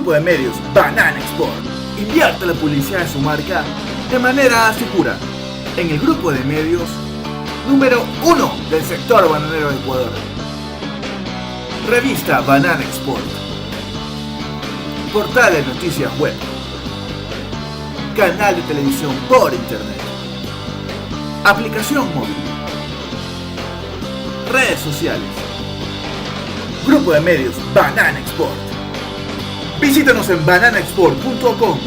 Grupo de medios Banana Export invierte la publicidad de su marca de manera segura en el grupo de medios número 1 del sector bananero de Ecuador. Revista Banana Export. Portal de noticias web. Canal de televisión por internet. Aplicación móvil. Redes sociales. Grupo de medios Banana Export. Visítanos en bananaexport.com.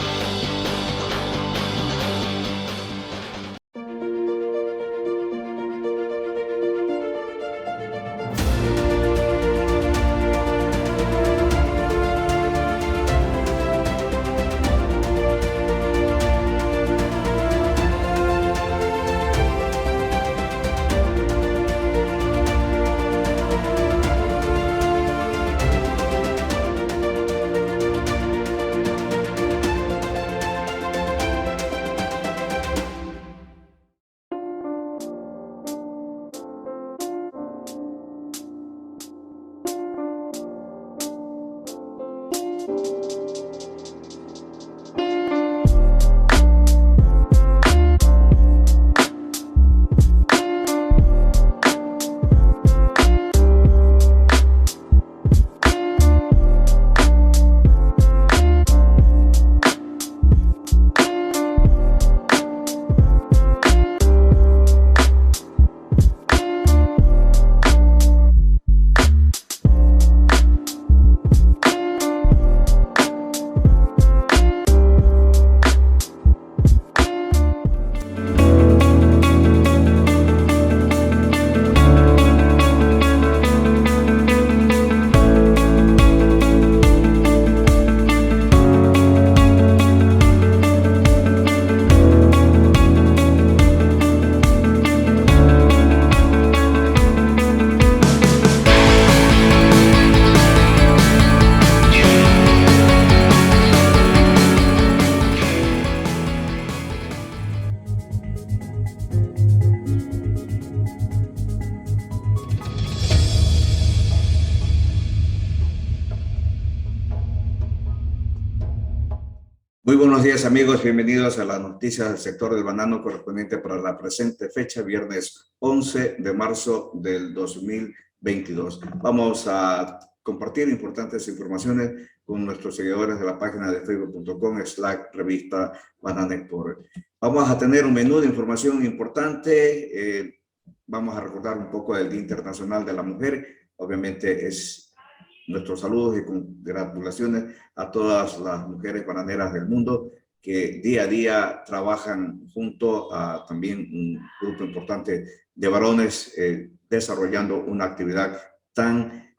Muy buenos días amigos, bienvenidos a las noticias del sector del banano correspondiente para la presente fecha, viernes 11 de marzo del 2022. Vamos a compartir importantes informaciones con nuestros seguidores de la página de facebook.com/revista Banana Export. Vamos a tener un menú de información importante, vamos a recordar un poco del Día Internacional de la Mujer, obviamente es nuestros saludos y congratulaciones a todas las mujeres bananeras del mundo que día a día trabajan junto a también un grupo importante de varones desarrollando una actividad tan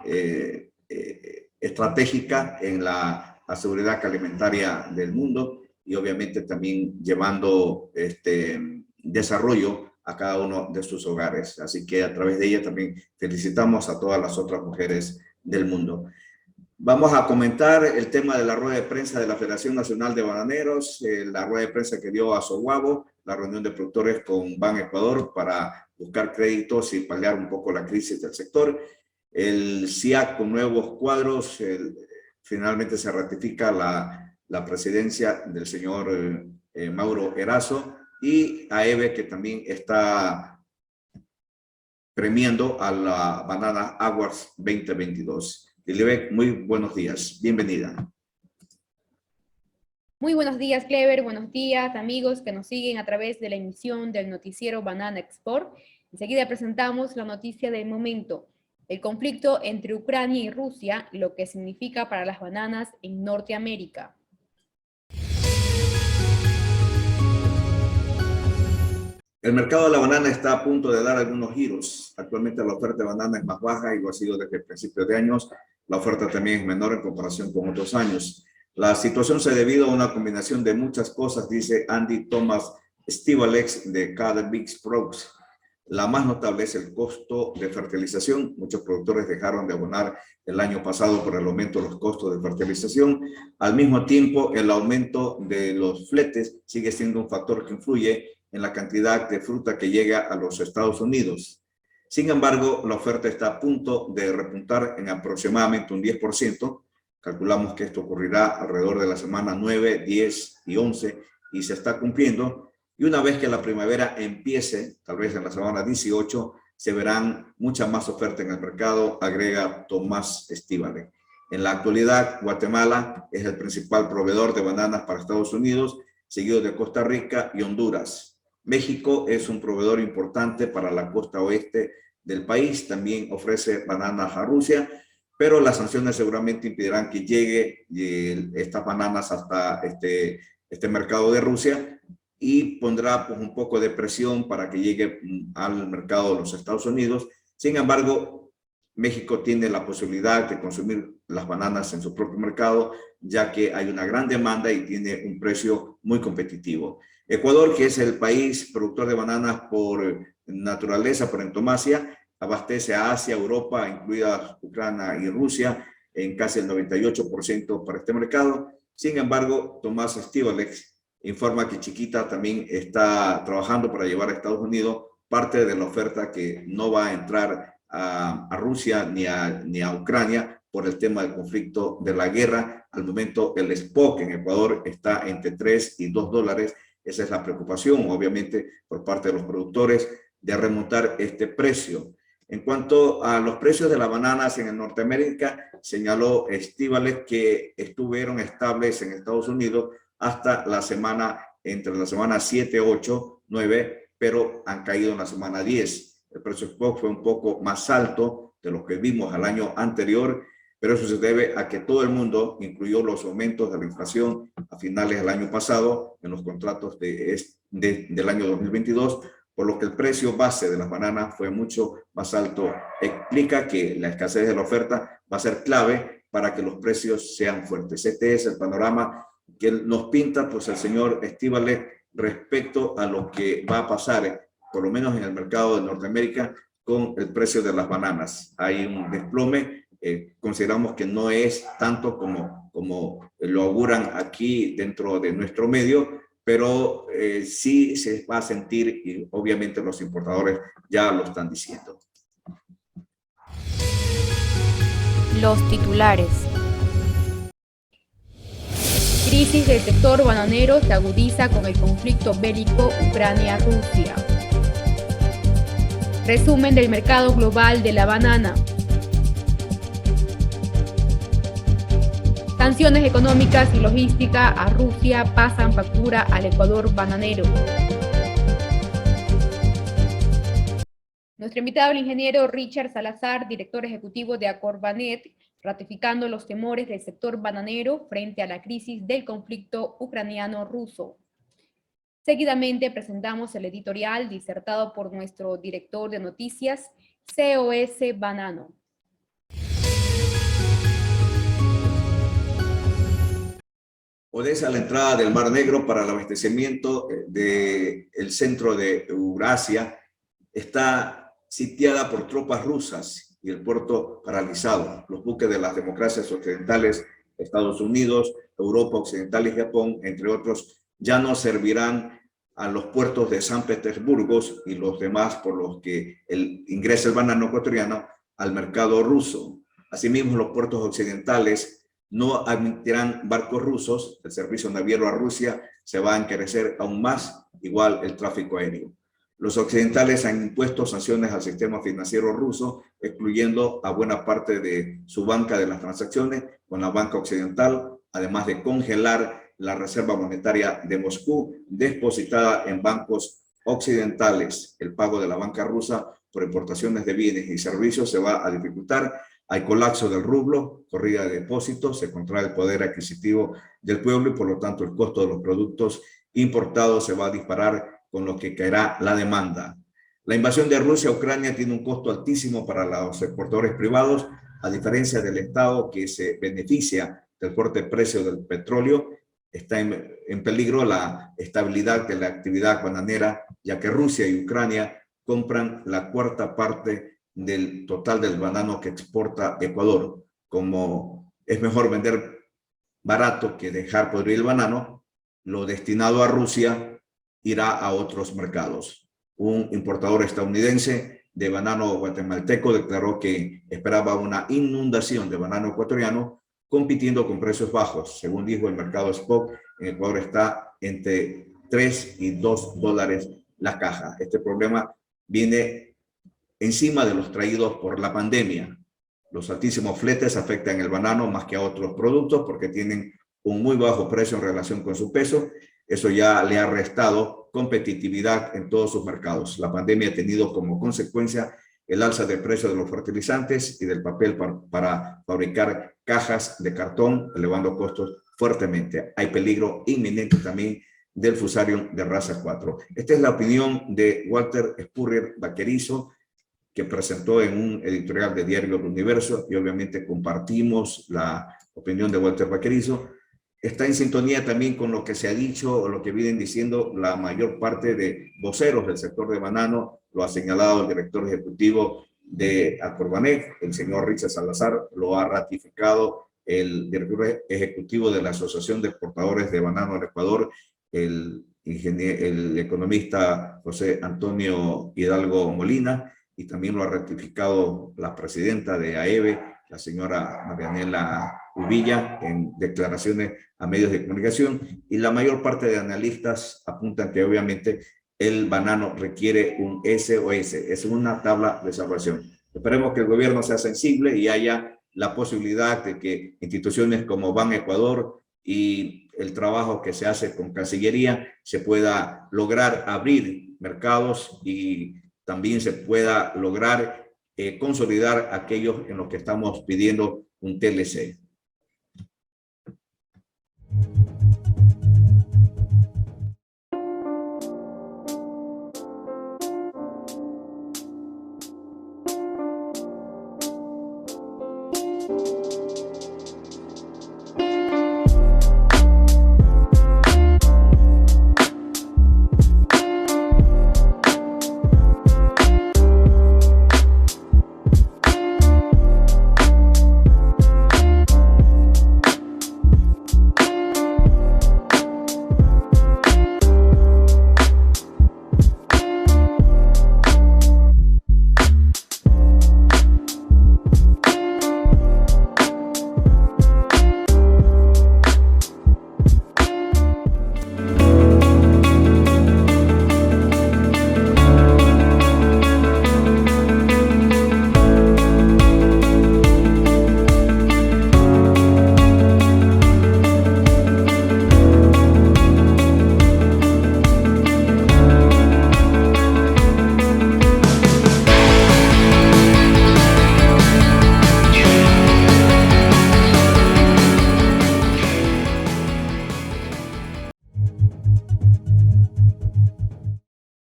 estratégica en la seguridad alimentaria del mundo y obviamente también llevando desarrollo a cada uno de sus hogares. Así que a través de ella también felicitamos a todas las otras mujeres del mundo. Vamos a comentar el tema de la rueda de prensa de la Federación Nacional de Bananeros, la rueda de prensa que dio a Soguabo, la reunión de productores con Ban Ecuador para buscar créditos y paliar un poco la crisis del sector. El SIAC con nuevos cuadros, finalmente se ratifica la presidencia del señor Mauro Erazo y AEBE que también está premiando a la Banana Awards 2022. Lilibet, muy buenos días. Bienvenida. Muy buenos días, Clever. Buenos días, amigos que nos siguen a través de la emisión del noticiero Banana Export. Enseguida presentamos la noticia del momento, el conflicto entre Ucrania y Rusia y lo que significa para las bananas en Norteamérica. El mercado de la banana está a punto de dar algunos giros. Actualmente la oferta de banana es más baja y lo ha sido desde el principio de años. La oferta también es menor en comparación con otros años. La situación se ha debido a una combinación de muchas cosas, dice Andy Thomas Stivalex de Cada Big Sprouts. La más notable es el costo de fertilización. Muchos productores dejaron de abonar el año pasado por el aumento de los costos de fertilización. Al mismo tiempo, el aumento de los fletes sigue siendo un factor que influye en la cantidad de fruta que llega a los Estados Unidos. Sin embargo, la oferta está a punto de repuntar en aproximadamente un 10%, Calculamos que esto ocurrirá alrededor de la semana 9, 10 y 11 y se está cumpliendo. Y una vez que la primavera empiece, tal vez en la semana 18, se verán mucha más oferta en el mercado, agrega Tomás Estíbaliz. En la actualidad, Guatemala es el principal proveedor de bananas para Estados Unidos, seguido de Costa Rica y Honduras. México es un proveedor importante para la costa oeste del país, también ofrece bananas a Rusia, pero las sanciones seguramente impedirán que llegue estas bananas hasta este mercado de Rusia y pondrá pues, un poco de presión para que llegue al mercado de los Estados Unidos. Sin embargo, México tiene la posibilidad de consumir las bananas en su propio mercado, ya que hay una gran demanda y tiene un precio muy competitivo. Ecuador, que es el país productor de bananas por naturaleza, por antonomasia, abastece a Asia, Europa, incluidas Ucrania y Rusia, en casi el 98% para este mercado. Sin embargo, Tomás Estíbaliz informa que Chiquita también está trabajando para llevar a Estados Unidos parte de la oferta que no va a entrar a Rusia ni a Ucrania por el tema del conflicto de la guerra. Al momento el stock en Ecuador está entre 3 y 2 dólares. Esa es la preocupación, obviamente, por parte de los productores de remontar este precio. En cuanto a los precios de las bananas en Norteamérica, señaló Estíbaliz que estuvieron estables en Estados Unidos hasta entre la semana 7, 8, 9, pero han caído en la semana 10. El precio spot fue un poco más alto de lo que vimos al año anterior, pero eso se debe a que todo el mundo incluyó los aumentos de la inflación a finales del año pasado en los contratos del año 2022, por lo que el precio base de las bananas fue mucho más alto. Explica que la escasez de la oferta va a ser clave para que los precios sean fuertes. Este es el panorama que nos pinta pues, el señor Estíbaliz respecto a lo que va a pasar, por lo menos en el mercado de Norteamérica, con el precio de las bananas. Hay un desplome, consideramos que no es tanto como lo auguran aquí dentro de nuestro medio, pero sí se va a sentir y obviamente los importadores ya lo están diciendo. Los titulares. Crisis del sector bananero se agudiza con el conflicto bélico Ucrania-Rusia. Resumen del mercado global de la banana. Sanciones económicas y logística a Rusia pasan factura al Ecuador bananero. Nuestro invitado, el ingeniero Richard Salazar, director ejecutivo de Acorbanet, ratificando los temores del sector bananero frente a la crisis del conflicto ucraniano-ruso. Seguidamente presentamos el editorial disertado por nuestro director de noticias, COS Banano. Odessa, la entrada del Mar Negro para el abastecimiento del centro de Eurasia, está sitiada por tropas rusas y el puerto paralizado. Los buques de las democracias occidentales, Estados Unidos, Europa Occidental y Japón, entre otros, ya no servirán a los puertos de San Petersburgo y los demás por los que ingresa el banano ecuatoriano al mercado ruso. Asimismo, los puertos occidentales no admitirán barcos rusos. El servicio naviero a Rusia se va a encarecer aún más, igual el tráfico aéreo. Los occidentales han impuesto sanciones al sistema financiero ruso, excluyendo a buena parte de su banca de las transacciones con la banca occidental, además de congelar la reserva monetaria de Moscú, depositada en bancos occidentales. El pago de la banca rusa por importaciones de bienes y servicios se va a dificultar. Hay colapso del rublo, corrida de depósitos, se contrae el poder adquisitivo del pueblo y por lo tanto el costo de los productos importados se va a disparar, con lo que caerá la demanda. La invasión de Rusia a Ucrania tiene un costo altísimo para los exportadores privados, a diferencia del Estado que se beneficia del fuerte precio del petróleo. Está en peligro la estabilidad de la actividad bananera, ya que Rusia y Ucrania compran la cuarta parte del total del banano que exporta Ecuador. Como es mejor vender barato que dejar podrir el banano, lo destinado a Rusia irá a otros mercados. Un importador estadounidense de banano guatemalteco declaró que esperaba una inundación de banano ecuatoriano compitiendo con precios bajos. Según dijo el mercado spot, en Ecuador está entre 3 y 2 dólares la caja. Este problema viene encima de los traídos por la pandemia. Los altísimos fletes afectan el banano más que a otros productos porque tienen un muy bajo precio en relación con su peso. Eso ya le ha restado competitividad en todos sus mercados. La pandemia ha tenido como consecuencia el alza de precio de los fertilizantes y del papel para fabricar cajas de cartón, elevando costos fuertemente. Hay peligro inminente también del fusarium de raza 4. Esta es la opinión de Walter Spurrier Vaquerizo, que presentó en un editorial de Diario El Universo, y obviamente compartimos la opinión de Walter Vaquerizo. Está en sintonía también con lo que se ha dicho o lo que vienen diciendo la mayor parte de voceros del sector de banano. Lo ha señalado el director ejecutivo de Acorbanef, el señor Richard Salazar, lo ha ratificado el director ejecutivo de la Asociación de Exportadores de Banano del Ecuador, el economista José Antonio Hidalgo Molina, y también lo ha ratificado la presidenta de AEBE, la señora Marianela Uvilla, en declaraciones a medios de comunicación, y la mayor parte de analistas apuntan que obviamente el banano requiere un SOS, es una tabla de salvación. Esperemos que el gobierno sea sensible y haya la posibilidad de que instituciones como Ban Ecuador y el trabajo que se hace con Cancillería se pueda lograr abrir mercados y también se pueda lograr consolidar aquellos en los que estamos pidiendo un TLC.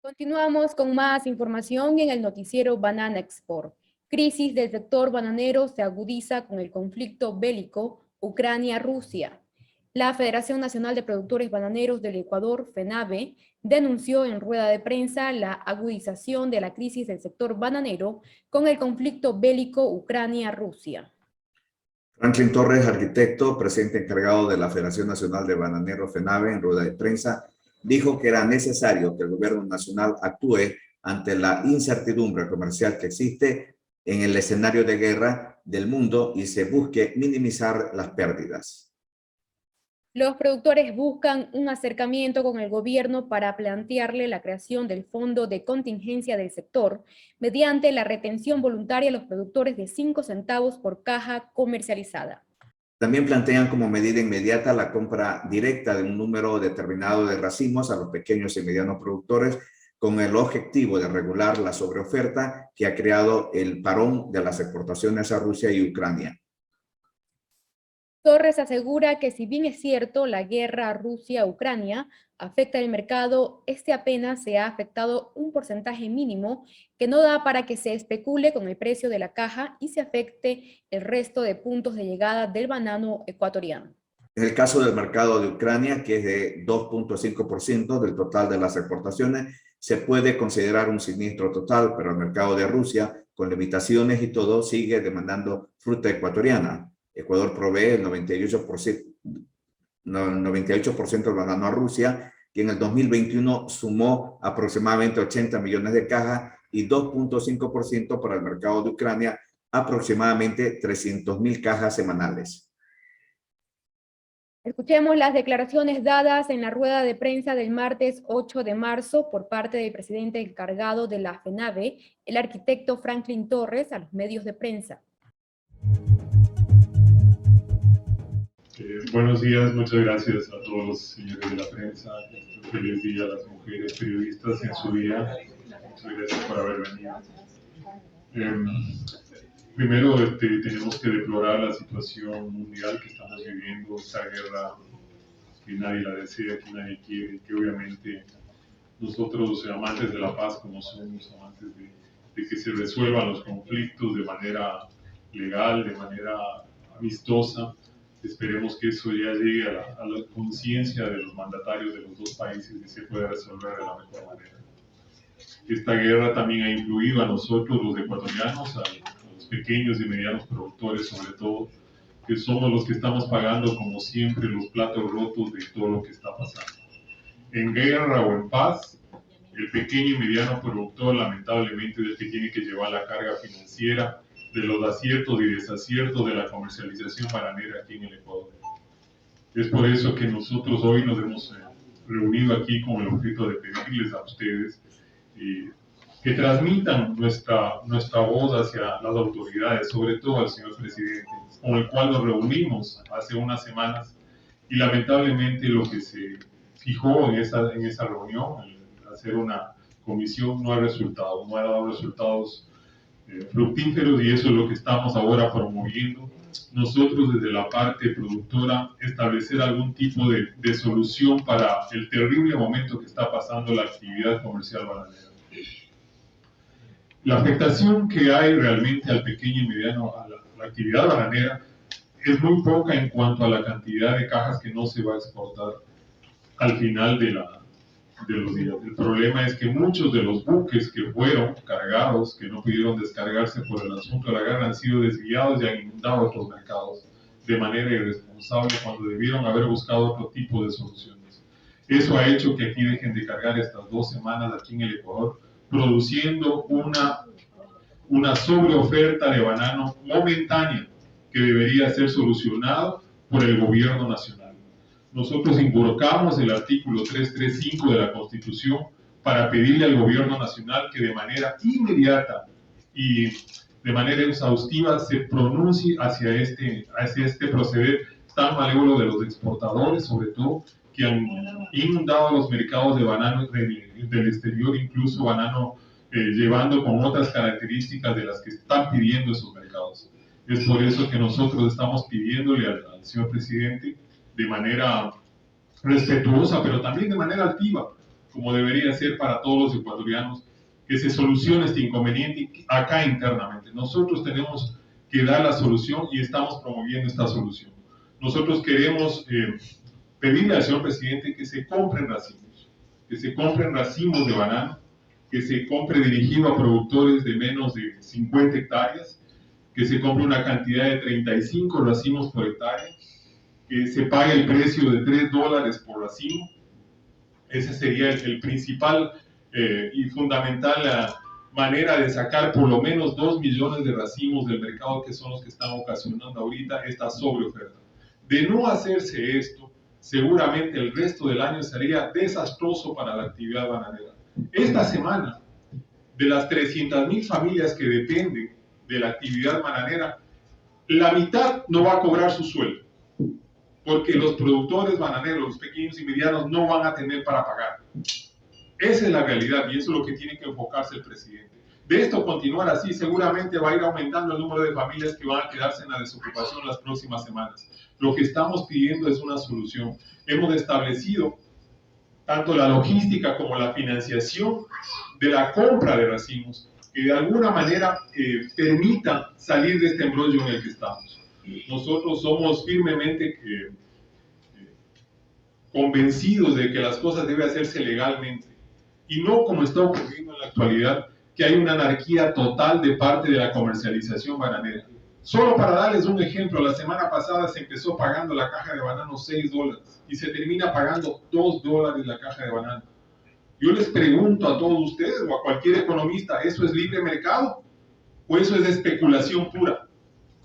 Continuamos con más información en el noticiero Banana Export. Crisis del sector bananero se agudiza con el conflicto bélico Ucrania-Rusia. La Federación Nacional de Productores Bananeros del Ecuador, FENABE, denunció en rueda de prensa la agudización de la crisis del sector bananero con el conflicto bélico Ucrania-Rusia. Franklin Torres, arquitecto, presidente encargado de la Federación Nacional de Bananeros FENABE, en rueda de prensa, dijo que era necesario que el gobierno nacional actúe ante la incertidumbre comercial que existe en el escenario de guerra del mundo y se busque minimizar las pérdidas. Los productores buscan un acercamiento con el gobierno para plantearle la creación del Fondo de Contingencia del sector mediante la retención voluntaria a los productores de 5 centavos por caja comercializada. También plantean como medida inmediata la compra directa de un número determinado de racimos a los pequeños y medianos productores con el objetivo de regular la sobreoferta que ha creado el parón de las exportaciones a Rusia y Ucrania. Torres asegura que si bien es cierto la guerra Rusia-Ucrania afecta el mercado, este apenas se ha afectado un porcentaje mínimo que no da para que se especule con el precio de la caja y se afecte el resto de puntos de llegada del banano ecuatoriano. En el caso del mercado de Ucrania, que es de 2.5% del total de las exportaciones, se puede considerar un siniestro total, pero el mercado de Rusia, con limitaciones y todo, sigue demandando fruta ecuatoriana. Ecuador provee el 98% del banano a Rusia, que en el 2021 sumó aproximadamente 80 millones de cajas y 2.5% para el mercado de Ucrania, aproximadamente 300.000 cajas semanales. Escuchemos las declaraciones dadas en la rueda de prensa del martes 8 de marzo por parte del presidente encargado de la FENAVE, el arquitecto Franklin Torres, a los medios de prensa. Buenos días, muchas gracias a todos los señores de la prensa. Feliz día a las mujeres periodistas en su día. Muchas gracias por haber venido. Primero, tenemos que deplorar la situación mundial que estamos viviendo, esta guerra que nadie la desea, que nadie quiere, que obviamente nosotros, amantes de la paz como somos, amantes de que se resuelvan los conflictos de manera legal, de manera amistosa, esperemos que eso ya llegue a la conciencia de los mandatarios de los dos países y se pueda resolver de la mejor manera. Esta guerra también ha influido a nosotros, los ecuatorianos, a los pequeños y medianos productores, sobre todo, que somos los que estamos pagando, como siempre, los platos rotos de todo lo que está pasando. En guerra o en paz, el pequeño y mediano productor, lamentablemente, es el que tiene que llevar la carga financiera de los aciertos y desaciertos de la comercialización bananera aquí en el Ecuador. Es por eso que nosotros hoy nos hemos reunido aquí con el objeto de pedirles a ustedes que transmitan nuestra voz hacia las autoridades, sobre todo al señor presidente, con el cual nos reunimos hace unas semanas, y lamentablemente lo que se fijó en esa reunión, hacer una comisión, no ha dado resultados fructíferos, y eso es lo que estamos ahora promoviendo. Nosotros desde la parte productora establecer algún tipo de solución para el terrible momento que está pasando la actividad comercial bananera. La afectación que hay realmente al pequeño y mediano, a la actividad bananera, es muy poca en cuanto a la cantidad de cajas que no se va a exportar al final de los días. El problema es que muchos de los buques que fueron cargados, que no pudieron descargarse por el asunto de la guerra, han sido desviados y han inundado otros mercados de manera irresponsable cuando debieron haber buscado otro tipo de soluciones. Eso ha hecho que aquí dejen de cargar estas 2 semanas aquí en el Ecuador, produciendo una sobreoferta de banano momentánea que debería ser solucionado por el gobierno nacional. Nosotros invocamos el artículo 335 de la Constitución para pedirle al gobierno nacional que de manera inmediata y de manera exhaustiva se pronuncie hacia este proceder tan malévolo de los exportadores, sobre todo, que han inundado los mercados de banano del exterior, incluso banano llevando con otras características de las que están pidiendo esos mercados. Es por eso que nosotros estamos pidiéndole al señor presidente, de manera respetuosa, pero también de manera activa, como debería ser para todos los ecuatorianos, que se solucione este inconveniente acá internamente. Nosotros tenemos que dar la solución y estamos promoviendo esta solución. Nosotros queremos pedirle al señor presidente que se compren racimos de banano, que se compre dirigido a productores de menos de 50 hectáreas, que se compre una cantidad de 35 racimos por hectárea, que se pague el precio de $3 por racimo. Ese sería el principal y fundamental manera de sacar por lo menos 2 millones de racimos del mercado, que son los que están ocasionando ahorita esta sobreoferta. De no hacerse esto, seguramente el resto del año sería desastroso para la actividad bananera. Esta semana, de las 300.000 familias que dependen de la actividad bananera, la mitad no va a cobrar su sueldo, porque los productores bananeros, los pequeños y medianos, no van a tener para pagar. Esa es la realidad y eso es lo que tiene que enfocarse el presidente. De esto continuar así, seguramente va a ir aumentando el número de familias que van a quedarse en la desocupación las próximas semanas. Lo que estamos pidiendo es una solución. Hemos establecido tanto la logística como la financiación de la compra de racimos, que de alguna manera permita salir de este embrollo en el que estamos. Nosotros somos firmemente convencidos de que las cosas deben hacerse legalmente y no como está ocurriendo en la actualidad, que hay una anarquía total de parte de la comercialización bananera. Solo para darles un ejemplo, la semana pasada se empezó pagando la caja de banano $6 y se termina pagando $2 la caja de banano. Yo les pregunto a todos ustedes o a cualquier economista, ¿eso es libre mercado o eso es especulación pura?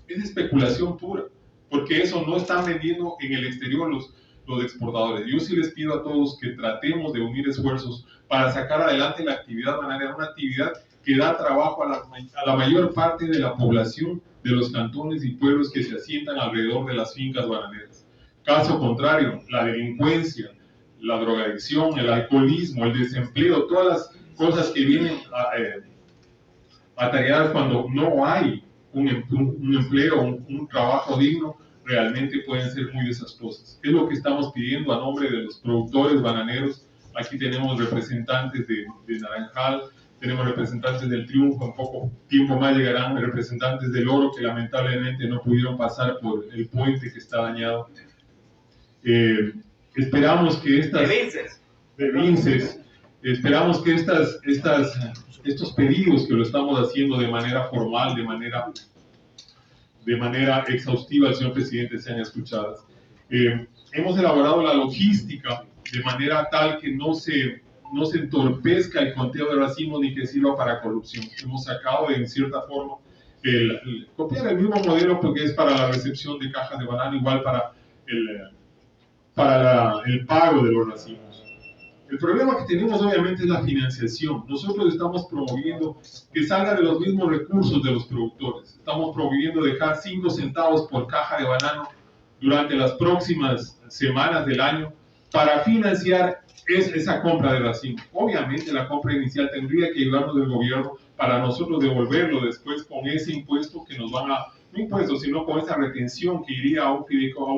Es especulación pura. porque eso no están vendiendo en el exterior los exportadores. Yo sí les pido a todos que tratemos de unir esfuerzos para sacar adelante la actividad bananera, una actividad que da trabajo a la mayor parte de la población de los cantones y pueblos que se asientan alrededor de las fincas bananeras. Caso contrario, la delincuencia, la drogadicción, el alcoholismo, el desempleo, todas las cosas que vienen atareadas cuando no hay un empleo, un trabajo digno, realmente pueden ser muy desastrosas. Es lo que estamos pidiendo a nombre de los productores bananeros. Aquí tenemos representantes de Naranjal, tenemos representantes del Triunfo, en poco tiempo más llegarán representantes del Oro que lamentablemente no pudieron pasar por el puente que está dañado. Esperamos que estas... De Vinces. Esperamos que estos pedidos que lo estamos haciendo de manera formal, de manera exhaustiva, señor presidente, sean escuchadas. Hemos elaborado la logística de manera tal que no se entorpezca el conteo de racimos ni que sirva para corrupción. Hemos sacado en cierta forma copiar el mismo modelo porque es para la recepción de cajas de banana, igual para el pago de los racimos. El problema que tenemos obviamente es la financiación. Nosotros estamos promoviendo que salga de los mismos recursos de los productores. Estamos promoviendo dejar 5 centavos por caja de banano durante las próximas semanas del año para financiar esa compra de racimos. Obviamente la compra inicial tendría que ayudarnos del gobierno para nosotros devolverlo después con ese impuesto que nos van a, no impuesto, sino con esa retención que iría a un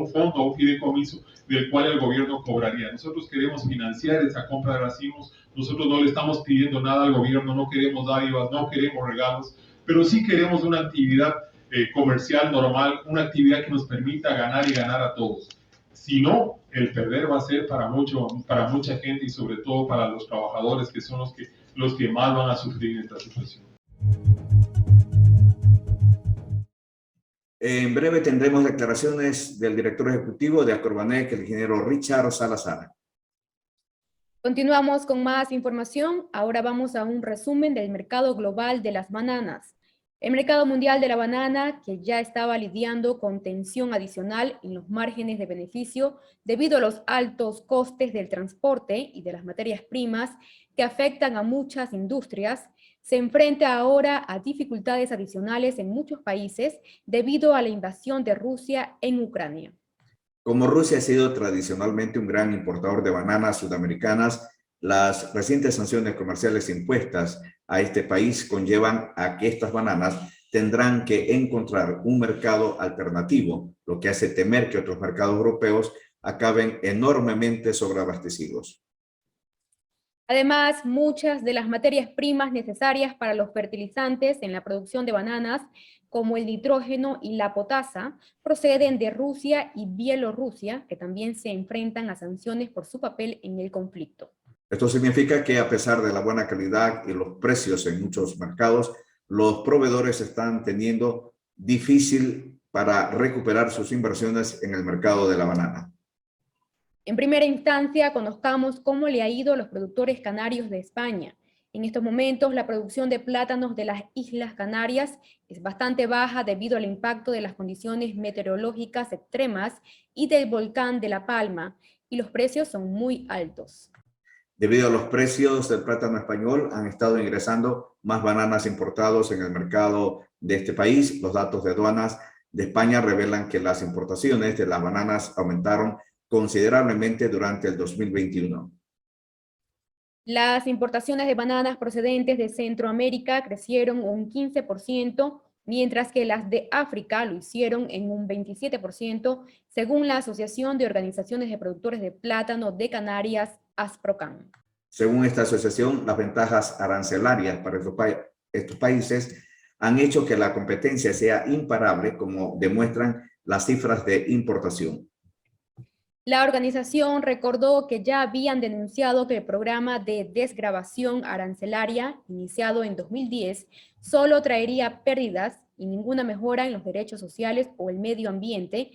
fondo, a un fideicomiso del cual el gobierno cobraría. Nosotros queremos financiar esa compra de racimos, nosotros no le estamos pidiendo nada al gobierno, no queremos dádivas, no queremos regalos, pero sí queremos una actividad comercial normal, una actividad que nos permita ganar y ganar a todos. Si no, el perder va a ser para mucha gente y sobre todo para los trabajadores que son los que más van a sufrir en esta situación. En breve tendremos declaraciones del director ejecutivo de Acorbanec, el ingeniero Richard Salazar. Continuamos con más información. Ahora vamos a un resumen del mercado global de las bananas. El mercado mundial de la banana, que ya estaba lidiando con tensión adicional en los márgenes de beneficio debido a los altos costes del transporte y de las materias primas que afectan a muchas industrias, se enfrenta ahora a dificultades adicionales en muchos países debido a la invasión de Rusia en Ucrania. Como Rusia ha sido tradicionalmente un gran importador de bananas sudamericanas, las recientes sanciones comerciales impuestas a este país conllevan a que estas bananas tendrán que encontrar un mercado alternativo, lo que hace temer que otros mercados europeos acaben enormemente sobreabastecidos. Además, muchas de las materias primas necesarias para los fertilizantes en la producción de bananas, como el nitrógeno y la potasa, proceden de Rusia y Bielorrusia, que también se enfrentan a sanciones por su papel en el conflicto. Esto significa que a pesar de la buena calidad y los precios en muchos mercados, los proveedores están teniendo difícil para recuperar sus inversiones en el mercado de la banana. En primera instancia, conozcamos cómo le ha ido a los productores canarios de España. En estos momentos, la producción de plátanos de las Islas Canarias es bastante baja debido al impacto de las condiciones meteorológicas extremas y del volcán de La Palma, y los precios son muy altos. Debido a los precios del plátano español, han estado ingresando más bananas importados en el mercado de este país. Los datos de aduanas de España revelan que las importaciones de las bananas aumentaron considerablemente durante el 2021. Las importaciones de bananas procedentes de Centroamérica crecieron un 15%, mientras que las de África lo hicieron en un 27%, según la Asociación de Organizaciones de Productores de Plátano de Canarias, ASPROCAN. Según esta asociación, las ventajas arancelarias para estos países han hecho que la competencia sea imparable, como demuestran las cifras de importación. La organización recordó que ya habían denunciado que el programa de desgravación arancelaria, iniciado en 2010, solo traería pérdidas y ninguna mejora en los derechos sociales o el medio ambiente,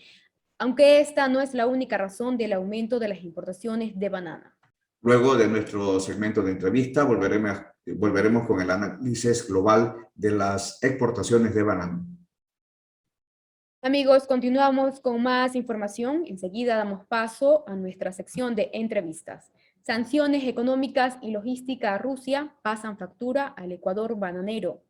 aunque esta no es la única razón del aumento de las importaciones de banana. Luego de nuestro segmento de entrevista, volveremos con el análisis global de las exportaciones de banana. Amigos, continuamos con más información. Enseguida damos paso a nuestra sección de entrevistas. Sanciones económicas y logística a Rusia pasan factura al Ecuador bananero.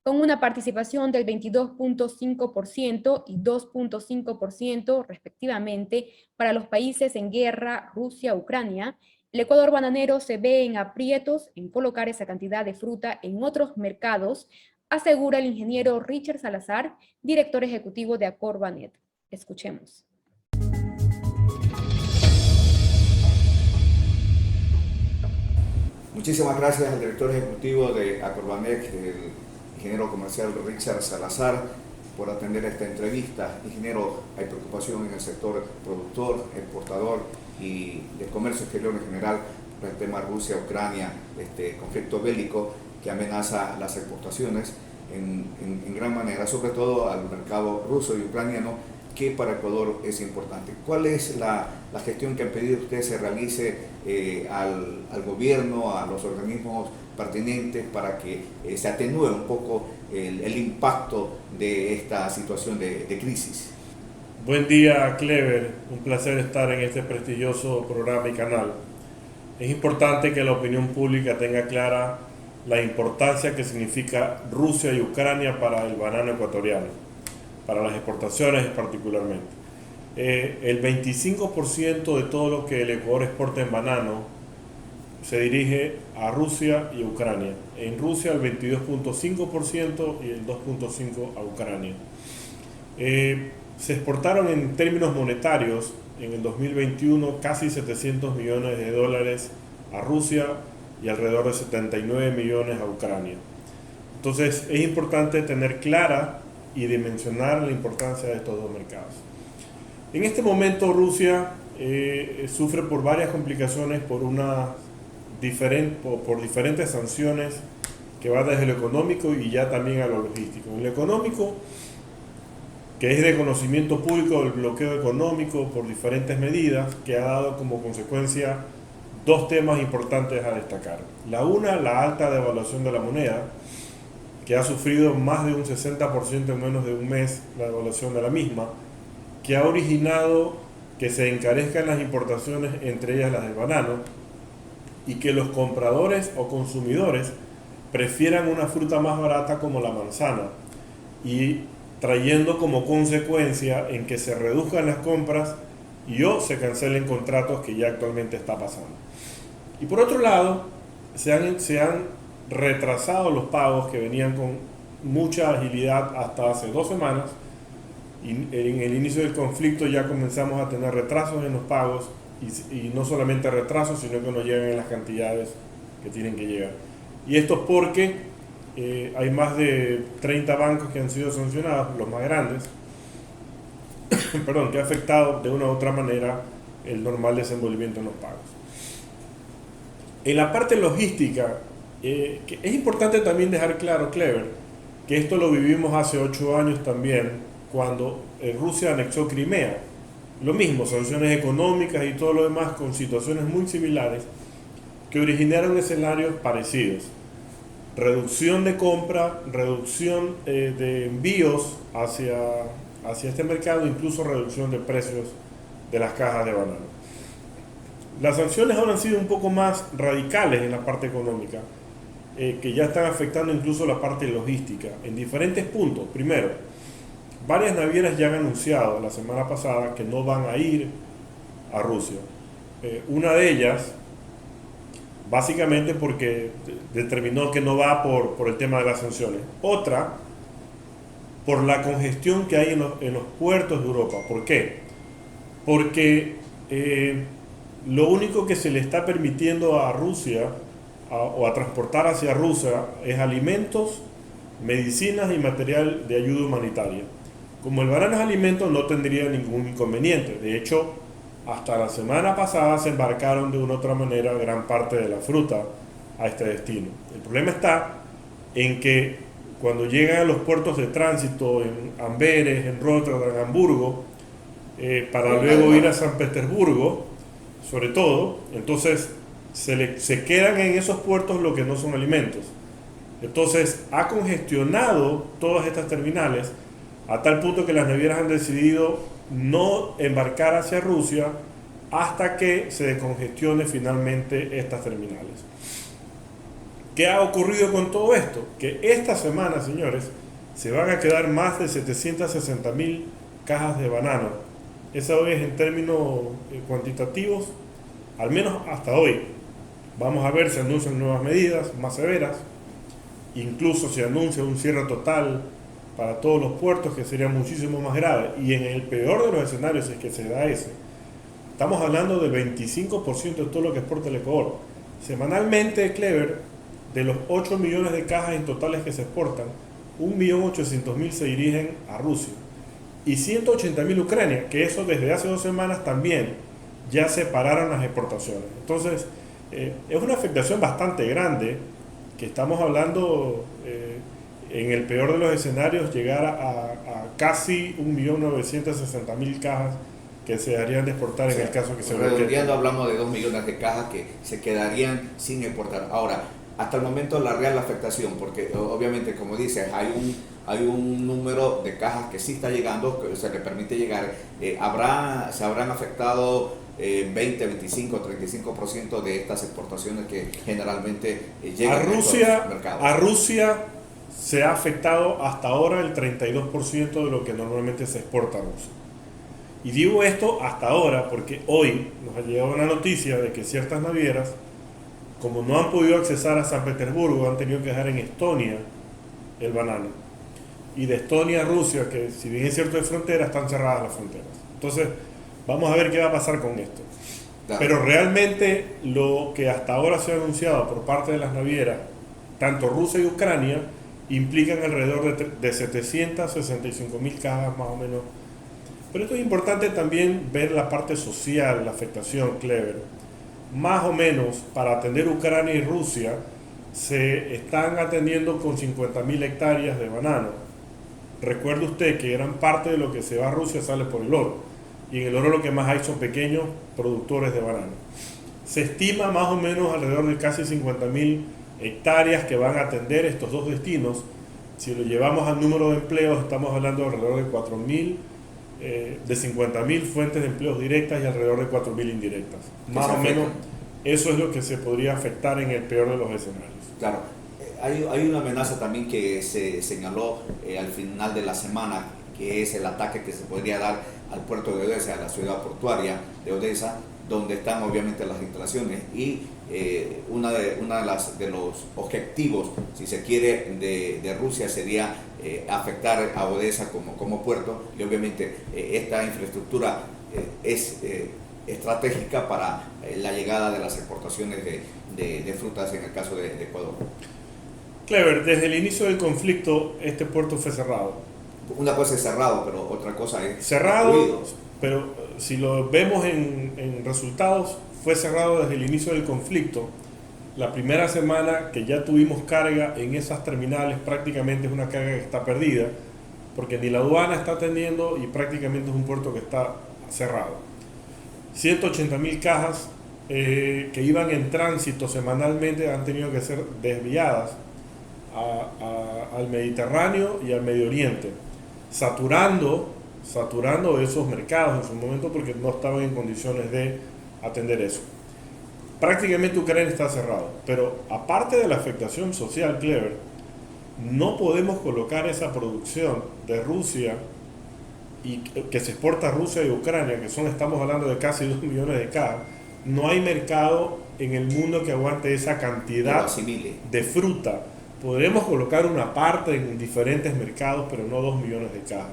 Con una participación del 22.5% y 2.5% respectivamente para los países en guerra Rusia-Ucrania, el Ecuador bananero se ve en aprietos en colocar esa cantidad de fruta en otros mercados, asegura el ingeniero Richard Salazar, director ejecutivo de Acorbanet. Escuchemos. Muchísimas gracias al director ejecutivo de Acorbanet, el ingeniero comercial Richard Salazar, por atender esta entrevista. Ingeniero, hay preocupación en el sector productor, exportador y del comercio exterior en general por el tema Rusia-Ucrania, este conflicto bélico que amenaza las exportaciones en gran manera, sobre todo al mercado ruso y ucraniano, que para Ecuador es importante. ¿Cuál es la gestión que han pedido ustedes se realice al gobierno, a los organismos pertinentes para que se atenúe un poco el impacto de esta situación de crisis? Buen día, Clever. Un placer estar en este prestigioso programa y canal. Es importante que la opinión pública tenga clara la importancia que significa Rusia y Ucrania para el banano ecuatoriano, para las exportaciones particularmente. El 25% de todo lo que el Ecuador exporta en banano se dirige a Rusia y Ucrania. En Rusia el 22.5% y el 2.5% a Ucrania. Se exportaron en términos monetarios en el 2021 casi 700 millones de dólares a Rusia y alrededor de 79 millones a Ucrania. Entonces es importante tener clara y dimensionar la importancia de estos dos mercados. En este momento Rusia sufre por varias complicaciones por diferentes sanciones que van desde lo económico y ya también a lo logístico. En lo económico, que es de conocimiento público, el bloqueo económico por diferentes medidas que ha dado como consecuencia dos temas importantes a destacar. La alta devaluación de la moneda, que ha sufrido más de un 60% en menos de un mes la devaluación de la misma, que ha originado que se encarezcan las importaciones, entre ellas las del banano, y que los compradores o consumidores prefieran una fruta más barata como la manzana, y trayendo como consecuencia en que se reduzcan las compras y o se cancelen contratos, que ya actualmente está pasando. Y por otro lado, se han retrasado los pagos que venían con mucha agilidad hasta hace 2 semanas, y en el inicio del conflicto ya comenzamos a tener retrasos en los pagos, y no solamente retrasos, sino que no llegan en las cantidades que tienen que llegar. Y esto es porque hay más de 30 bancos que han sido sancionados, los más grandes, perdón, que ha afectado de una u otra manera el normal desenvolvimiento en los pagos. En la parte logística, que es importante también dejar claro, Clever, que esto lo vivimos hace 8 años también, cuando Rusia anexó Crimea. Lo mismo, sanciones económicas y todo lo demás, con situaciones muy similares que originaron escenarios parecidos. Reducción de compra, reducción de envíos hacia este mercado, incluso reducción de precios de las cajas de banano. Las sanciones ahora han sido un poco más radicales en la parte económica, que ya están afectando incluso la parte logística en diferentes puntos. Primero, varias navieras ya han anunciado la semana pasada que no van a ir a Rusia. Una de ellas, básicamente porque determinó que no va por el tema de las sanciones. Otra, por la congestión que hay en los puertos de Europa. ¿Por qué? Porque lo único que se le está permitiendo a Rusia o a transportar hacia Rusia es alimentos, medicinas y material de ayuda humanitaria. Como el banano es alimento, no tendría ningún inconveniente. De hecho, hasta la semana pasada se embarcaron de una u otra manera gran parte de la fruta a este destino. El problema está en que cuando llegan a los puertos de tránsito en Amberes, en Rotterdam, en Hamburgo, para luego ir a San Petersburgo, sobre todo, entonces se quedan en esos puertos lo que no son alimentos. Entonces ha congestionado todas estas terminales, a tal punto que las navieras han decidido no embarcar hacia Rusia hasta que se descongestione finalmente estas terminales. ¿Qué ha ocurrido con todo esto? Que esta semana, señores, se van a quedar más de 760.000 cajas de banano. Eso es en términos cuantitativos, al menos hasta hoy. Vamos a ver si anuncian nuevas medidas más severas, incluso si anuncia un cierre total para todos los puertos, que sería muchísimo más grave. Y en el peor de los escenarios, si es que se da ese, estamos hablando del 25% de todo lo que exporta el Ecuador. Semanalmente, Clever, de los 8 millones de cajas en totales que se exportan, 1.800.000 se dirigen a Rusia y 180.000 a Ucrania, que eso desde hace 2 semanas también ya se pararon las exportaciones. Entonces, es una afectación bastante grande, que estamos hablando, en el peor de los escenarios, llegar a casi 1.960.000 cajas que se darían de exportar, en el caso que se redondeando, hablamos de 2 millones de cajas que se quedarían sin exportar. Ahora, hasta el momento la real afectación, porque obviamente, como dices, hay un número de cajas que sí está llegando, que se le permite llegar. Se habrán afectado 20, 25, 35% de estas exportaciones que generalmente llegan a Rusia. A Rusia se ha afectado hasta ahora el 32% de lo que normalmente se exporta a Rusia. Y digo esto hasta ahora porque hoy nos ha llegado una noticia de que ciertas navieras, como no han podido accesar a San Petersburgo, han tenido que dejar en Estonia el banano. Y de Estonia a Rusia, que si bien es cierto de frontera, están cerradas las fronteras. Entonces, vamos a ver qué va a pasar con esto. Claro. Pero realmente lo que hasta ahora se ha anunciado por parte de las navieras, tanto Rusia y Ucrania, implican alrededor de 765.000 cajas más o menos. Pero esto es importante también ver la parte social, la afectación, Clever. Más o menos, para atender Ucrania y Rusia, se están atendiendo con 50.000 hectáreas de banano. Recuerde usted que gran parte de lo que se va a Rusia sale por el oro. Y en el oro lo que más hay son pequeños productores de banano. Se estima más o menos alrededor de casi 50.000 hectáreas que van a atender estos dos destinos. Si lo llevamos al número de empleos, estamos hablando de alrededor de 4.000, de 50.000 fuentes de empleos directas y alrededor de 4.000 indirectas. Más o menos eso es lo que se podría afectar en el peor de los escenarios. Claro, hay una amenaza también que se señaló al final de la semana, que es el ataque que se podría dar al puerto de Odesa, a la ciudad portuaria de Odesa, donde están obviamente las instalaciones, y una de los objetivos, si se quiere, de Rusia sería afectar a Odesa como puerto, y obviamente esta infraestructura es estratégica para la llegada de las exportaciones de frutas en el caso de Ecuador. Clever, desde el inicio del conflicto este puerto fue cerrado. Una cosa es cerrado, pero otra cosa es cerrado, construido. Pero si lo vemos en resultados, fue cerrado desde el inicio del conflicto. La primera semana que ya tuvimos carga en esas terminales, prácticamente es una carga que está perdida, porque ni la aduana está atendiendo y prácticamente es un puerto que está cerrado. 180.000 cajas que iban en tránsito semanalmente han tenido que ser desviadas al Mediterráneo y al Medio Oriente, saturando esos mercados en su momento porque no estaban en condiciones de atender eso. Prácticamente Ucrania está cerrado, pero aparte de la afectación social, Clever, no podemos colocar esa producción de Rusia y que se exporta a Rusia y Ucrania, que estamos hablando de casi 2 millones de cajas. No hay mercado en el mundo que aguante esa cantidad de fruta. Podremos colocar una parte en diferentes mercados, pero no 2 millones de cajas.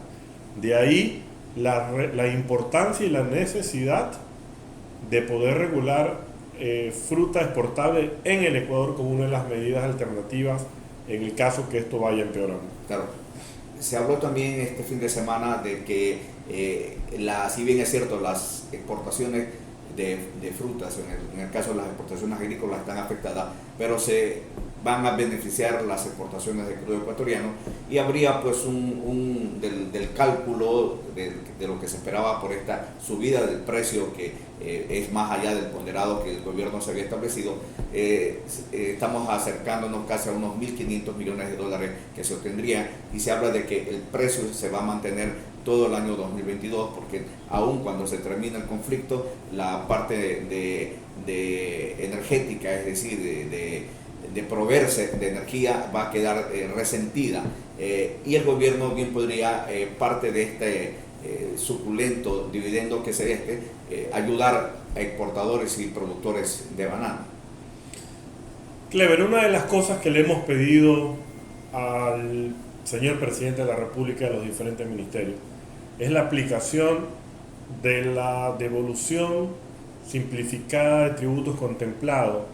De ahí la importancia y la necesidad de poder regular fruta exportable en el Ecuador como una de las medidas alternativas en el caso que esto vaya empeorando. Claro. Se habló también este fin de semana de que, si bien es cierto, las exportaciones de frutas, en el caso de las exportaciones agrícolas, están afectadas, pero se van a beneficiar las exportaciones de crudo ecuatoriano, y habría pues del cálculo de lo que se esperaba por esta subida del precio, que es más allá del ponderado que el gobierno se había establecido. Estamos acercándonos casi a unos 1.500 millones de dólares que se obtendrían, y se habla de que el precio se va a mantener todo el año 2022, porque aún cuando se termine el conflicto, la parte de energética, es decir, de proveerse de energía, va a quedar resentida, y el gobierno bien podría, parte de este suculento dividendo que se ayudar a exportadores y productores de banano. Clever, una de las cosas que le hemos pedido al señor presidente de la República y a los diferentes ministerios es la aplicación de la devolución simplificada de tributos contemplado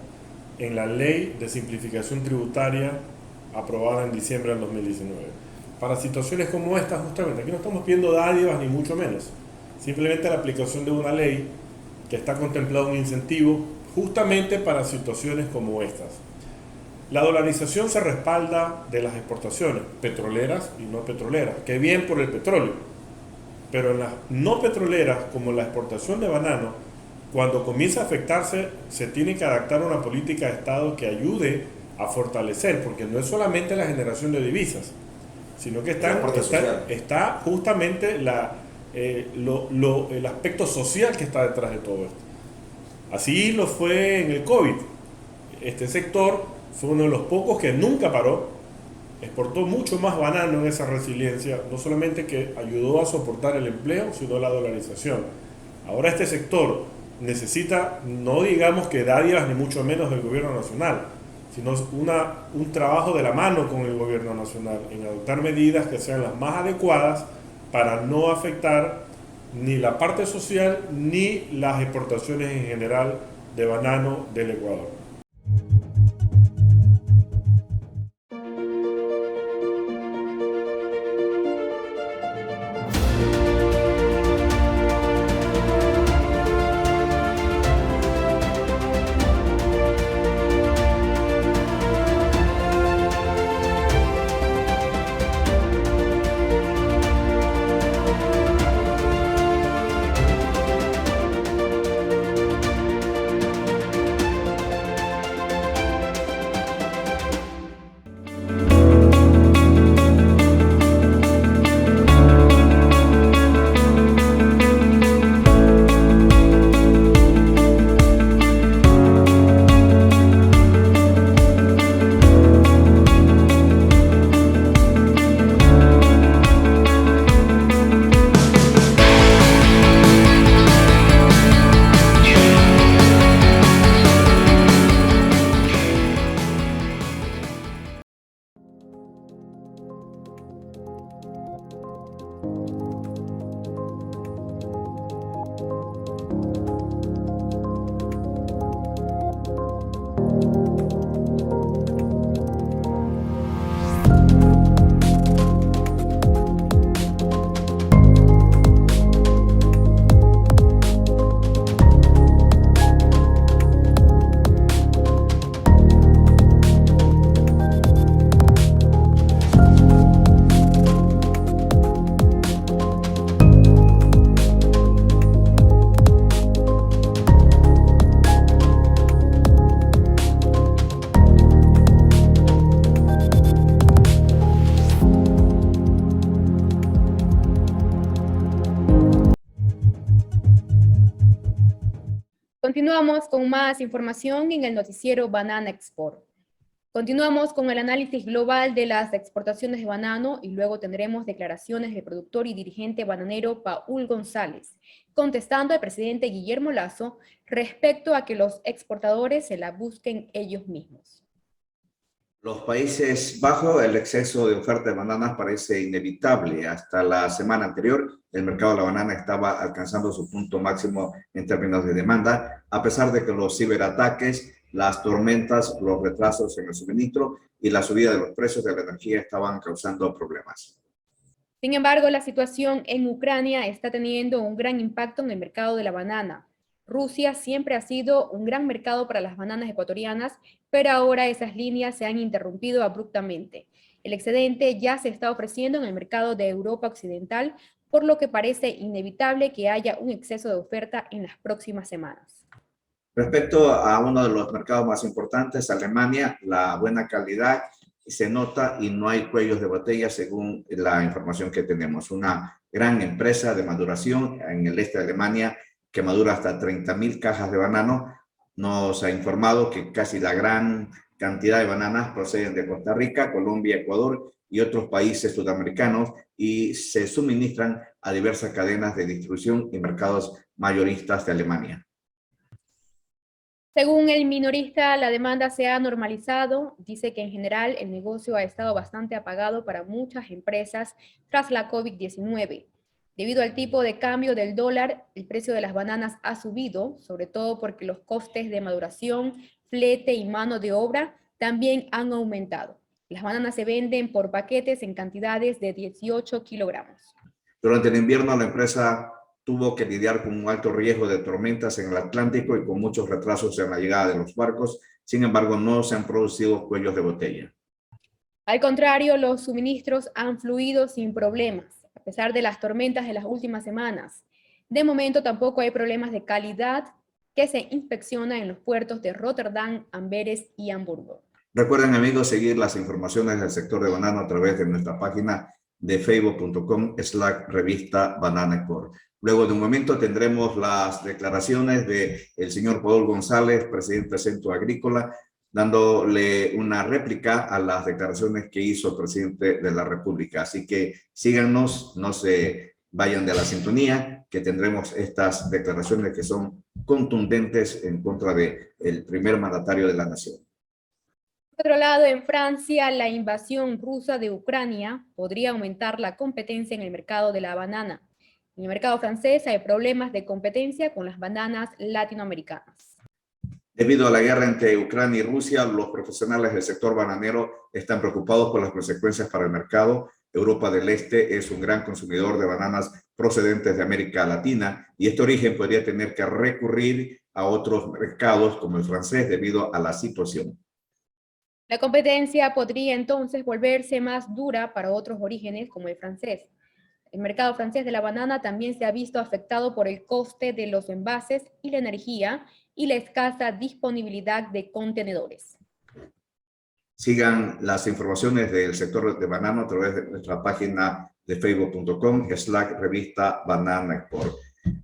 en la Ley de Simplificación Tributaria aprobada en diciembre del 2019. Para situaciones como esta, justamente, aquí no estamos pidiendo dádivas ni mucho menos, simplemente la aplicación de una ley que está contemplado un incentivo justamente para situaciones como estas. La dolarización se respalda de las exportaciones petroleras y no petroleras, que bien por el petróleo, pero en las no petroleras, como la exportación de banano, cuando comienza a afectarse, se tiene que adaptar a una política de Estado que ayude a fortalecer, porque no es solamente la generación de divisas, sino que está justamente el aspecto social que está detrás de todo esto. Así lo fue en el COVID. Este sector fue uno de los pocos que nunca paró, exportó mucho más banano en esa resiliencia, no solamente que ayudó a soportar el empleo, sino la dolarización. Ahora este sector necesita, no digamos que dádivas ni mucho menos del gobierno nacional, sino un trabajo de la mano con el gobierno nacional en adoptar medidas que sean las más adecuadas para no afectar ni la parte social ni las exportaciones en general de banano del Ecuador. Continuamos con más información en el noticiero Banana Export. Continuamos con el análisis global de las exportaciones de banano y luego tendremos declaraciones del productor y dirigente bananero Paul González, contestando al presidente Guillermo Lasso respecto a que los exportadores se la busquen ellos mismos. Los Países Bajos, el exceso de oferta de bananas parece inevitable. Hasta la semana anterior, el mercado de la banana estaba alcanzando su punto máximo en términos de demanda, a pesar de que los ciberataques, las tormentas, los retrasos en el suministro y la subida de los precios de la energía estaban causando problemas. Sin embargo, la situación en Ucrania está teniendo un gran impacto en el mercado de la banana. Rusia siempre ha sido un gran mercado para las bananas ecuatorianas, pero ahora esas líneas se han interrumpido abruptamente. El excedente ya se está ofreciendo en el mercado de Europa Occidental, por lo que parece inevitable que haya un exceso de oferta en las próximas semanas. Respecto a uno de los mercados más importantes, Alemania, la buena calidad se nota y no hay cuellos de botella según la información que tenemos. Una gran empresa de maduración en el este de Alemania que madura hasta 30,000 cajas de banano, nos ha informado que casi la gran cantidad de bananas proceden de Costa Rica, Colombia, Ecuador y otros países sudamericanos y se suministran a diversas cadenas de distribución y mercados mayoristas de Alemania. Según el minorista, la demanda se ha normalizado. Dice que en general el negocio ha estado bastante apagado para muchas empresas tras la COVID-19. Debido al tipo de cambio del dólar, el precio de las bananas ha subido, sobre todo porque los costes de maduración, flete y mano de obra también han aumentado. Las bananas se venden por paquetes en cantidades de 18 kilogramos. Durante el invierno, la empresa tuvo que lidiar con un alto riesgo de tormentas en el Atlántico y con muchos retrasos en la llegada de los barcos. Sin embargo, no se han producido cuellos de botella. Al contrario, los suministros han fluido sin problemas, a pesar de las tormentas de las últimas semanas. De momento tampoco hay problemas de calidad que se inspecciona en los puertos de Rotterdam, Amberes y Hamburgo. Recuerden, amigos, seguir las informaciones del sector de banano a través de nuestra página de facebook.com/revista Banana Export. Luego de un momento tendremos las declaraciones del señor Paul González, presidente del Centro Agrícola, dándole una réplica a las declaraciones que hizo el presidente de la República. Así que síganos, no se vayan de la sintonía, que tendremos estas declaraciones que son contundentes en contra del primer mandatario de la nación. Por otro lado, en Francia, la invasión rusa de Ucrania podría aumentar la competencia en el mercado de la banana. En el mercado francés hay problemas de competencia con las bananas latinoamericanas. Debido a la guerra entre Ucrania y Rusia, los profesionales del sector bananero están preocupados por las consecuencias para el mercado. Europa del Este es un gran consumidor de bananas procedentes de América Latina y este origen podría tener que recurrir a otros mercados como el francés debido a la situación. La competencia podría entonces volverse más dura para otros orígenes como el francés. El mercado francés de la banana también se ha visto afectado por el coste de los envases y la energía y la escasa disponibilidad de contenedores. Sigan las informaciones del sector de banano a través de nuestra página de facebook.com/revista Banana Export.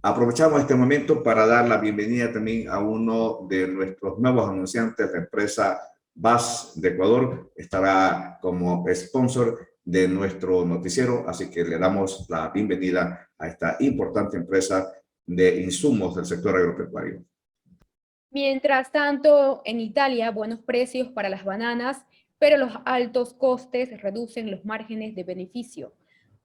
Aprovechamos este momento para dar la bienvenida también a uno de nuestros nuevos anunciantes, la empresa BAS de Ecuador. Estará como sponsor de nuestro noticiero, así que le damos la bienvenida a esta importante empresa de insumos del sector agropecuario. Mientras tanto, en Italia, buenos precios para las bananas, pero los altos costes reducen los márgenes de beneficio.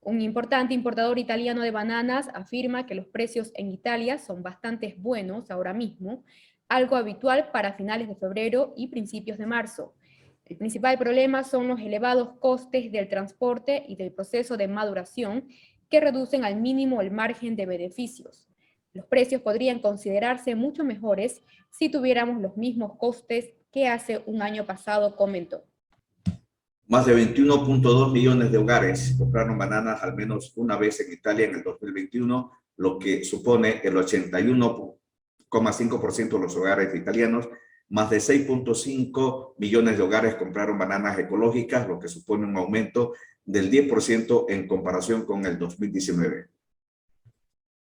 Un importante importador italiano de bananas afirma que los precios en Italia son bastante buenos ahora mismo, algo habitual para finales de febrero y principios de marzo. El principal problema son los elevados costes del transporte y del proceso de maduración que reducen al mínimo el margen de beneficios. Los precios podrían considerarse mucho mejores si tuviéramos los mismos costes que hace un año pasado, comentó. Más de 21.2 millones de hogares compraron bananas al menos una vez en Italia en el 2021, lo que supone el 81,5% de los hogares italianos. Más de 6.5 millones de hogares compraron bananas ecológicas, lo que supone un aumento del 10% en comparación con el 2019.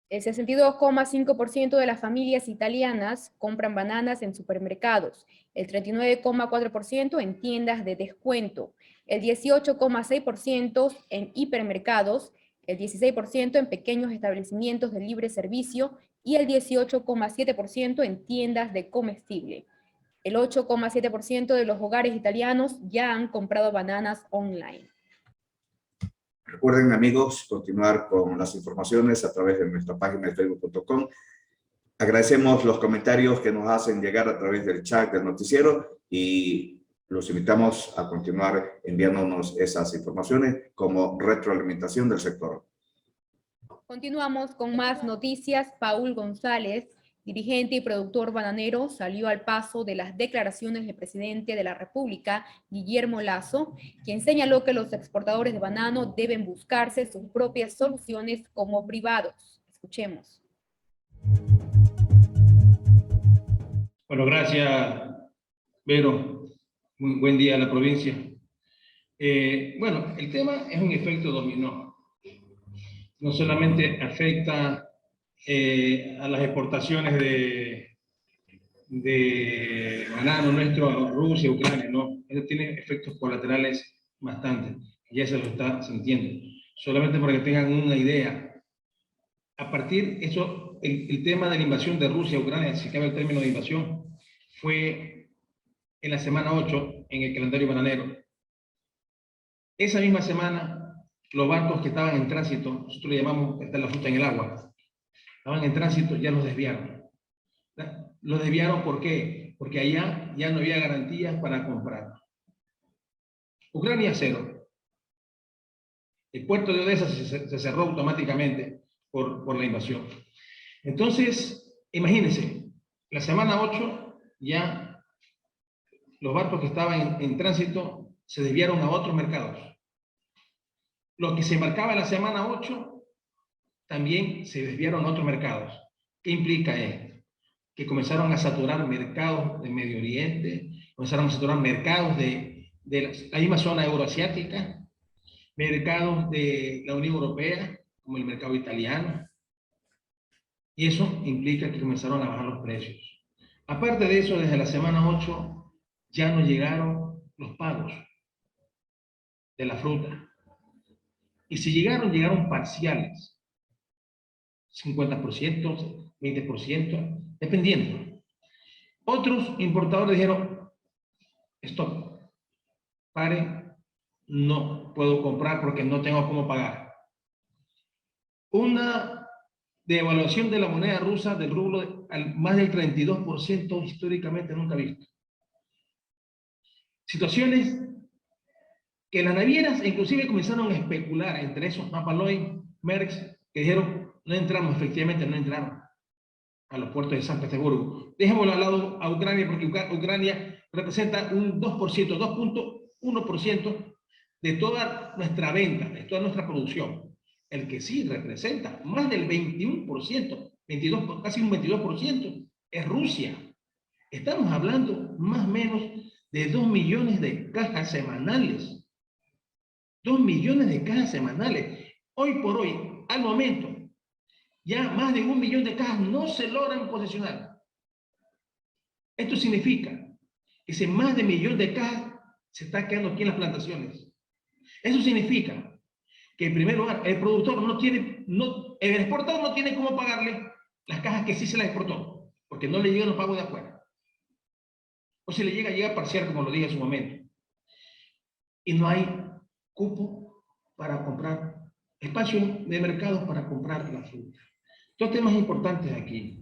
El 62,5% de las familias italianas compran bananas en supermercados, el 39,4% en tiendas de descuento, el 18,6% en hipermercados, el 16% en pequeños establecimientos de libre servicio y el 18,7% en tiendas de comestible. El 8,7% de los hogares italianos ya han comprado bananas online. Recuerden, amigos, continuar con las informaciones a través de nuestra página de facebook.com. Agradecemos los comentarios que nos hacen llegar a través del chat del noticiero y los invitamos a continuar enviándonos esas informaciones como retroalimentación del sector. Continuamos con más noticias. Paul González, dirigente y productor bananero, salió al paso de las declaraciones del presidente de la República, Guillermo Lasso, quien señaló que los exportadores de banano deben buscarse sus propias soluciones como privados. Escuchemos. Bueno, gracias, Vero. Muy buen día a la provincia. Bueno, el tema es un efecto dominó. No solamente afecta a las exportaciones de banano nuestro a Rusia, Ucrania, no. Eso tiene efectos colaterales bastante. Ya se lo está sintiendo. Solamente para que tengan una idea. A partir de eso, el tema de la invasión de Rusia a Ucrania, si cabe el término de invasión, fue en la semana 8 en el calendario bananero. Esa misma semana, los barcos que estaban en tránsito, nosotros le llamamos la fruta en el agua, estaban en tránsito, ya los desviaron. ¿Los desviaron por qué? Porque allá ya no había garantías para comprar. Ucrania cero. El puerto de Odessa se cerró automáticamente por la invasión. Entonces, imagínense, la semana 8 ya los barcos que estaban en tránsito se desviaron a otros mercados. Lo que se marcaba en la semana 8 también se desviaron a otros mercados. ¿Qué implica esto? Que comenzaron a saturar mercados de Medio Oriente, comenzaron a saturar mercados de la misma zona euroasiática, mercados de la Unión Europea, como el mercado italiano, y eso implica que comenzaron a bajar los precios. Aparte de eso, desde la semana 8 ya no llegaron los pagos de la fruta. Y si llegaron parciales, 50%, 20%, dependiendo. Otros importadores dijeron, stop, pare, no puedo comprar porque no tengo cómo pagar. Una devaluación de la moneda rusa del rublo al más del 32% históricamente nunca visto. Situaciones que las navieras inclusive comenzaron a especular, entre esos Hapag-Lloyd, Maersk, que dijeron, no entramos, efectivamente no entraron a los puertos de San Petersburgo. Dejémoslo al lado a Ucrania, porque Ucrania representa un 2%, 2.1% de toda nuestra venta, de toda nuestra producción. El que sí representa más del 21%, 22, casi un 22%, es Rusia. Estamos hablando más o menos de 2 millones de cajas semanales. 2 millones de cajas semanales. Hoy por hoy, al momento, ya más de 1 millón de cajas no se logran posesionar. Esto significa que ese más de 1 millón de cajas se está quedando aquí en las plantaciones. Eso significa que en primer lugar el productor el exportador no tiene cómo pagarle las cajas que sí se las exportó, porque no le llegan los pagos de afuera. O si le llega parcial, como lo dije en su momento. Y no hay cupo para comprar, espacio de mercado para comprar la fruta. Dos temas importantes aquí.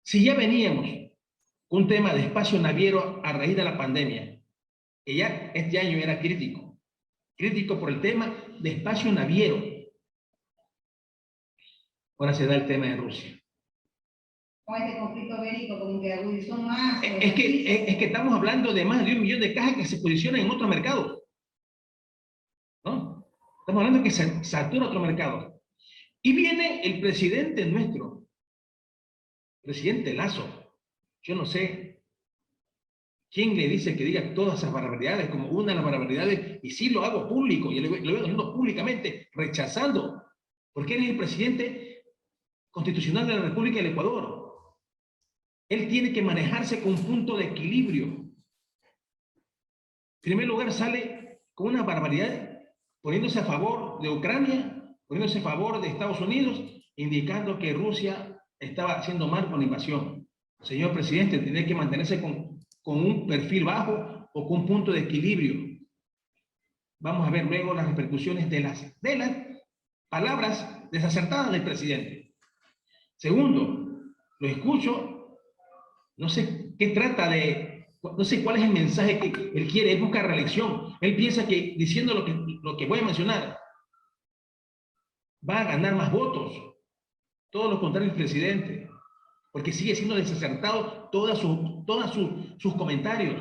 Si ya veníamos con un tema de espacio naviero a raíz de la pandemia, que ya este año era crítico por el tema de espacio naviero, ahora se da el tema de Rusia. Con este conflicto bélico como que agudizó más. Es que estamos hablando de más de 1 millón de cajas que se posicionan en otro mercado, ¿no? Estamos hablando de que se satura otro mercado. Y viene el presidente nuestro, presidente Lasso. Yo no sé quién le dice que diga todas esas barbaridades como una de las barbaridades, y sí lo hago público, y lo veo haciendo públicamente, rechazando, porque él es el presidente constitucional de la República del Ecuador. Él tiene que manejarse con un punto de equilibrio. En primer lugar, sale con una barbaridad, poniéndose a favor de Ucrania, poniéndose a favor de Estados Unidos, indicando que Rusia estaba haciendo mal con la invasión. Señor presidente, tiene que mantenerse con un perfil bajo o con un punto de equilibrio. Vamos a ver luego las repercusiones de las palabras desacertadas del presidente. Segundo, lo escucho, no sé qué trata de, no sé cuál es el mensaje que él quiere. Él busca reelección. Él piensa que diciendo lo que voy a mencionar va a ganar más votos. todo lo contrario el presidente, porque sigue siendo desacertado todos sus comentarios.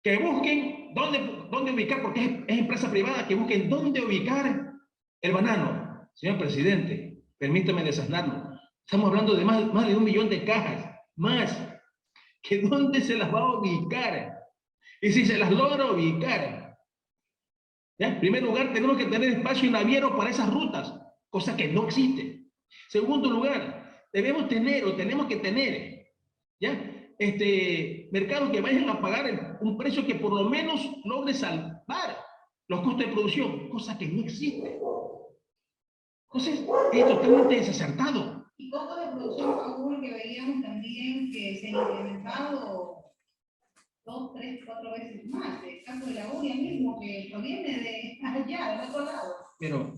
Que busquen dónde ubicar, porque es empresa privada, que busquen dónde ubicar el banano. Señor presidente, permítame desasnarlo. Estamos hablando de más de 1 millón de cajas, más. ¿Que dónde se las va a ubicar? Y si se las logra ubicar, ¿ya? En primer lugar, tenemos que tener espacio naviero para esas rutas, cosa que no existe. Segundo lugar, tenemos que tener, ¿ya? Mercados que vayan a pagar un precio que por lo menos logre salvar los costos de producción, cosa que no existe. Entonces, es totalmente desacertado. Y costos de producción, Saúl, que veíamos también que se han incrementado 2, 3, 4 veces más. El caso de la uria mismo, que proviene de allá, del otro lado. Pero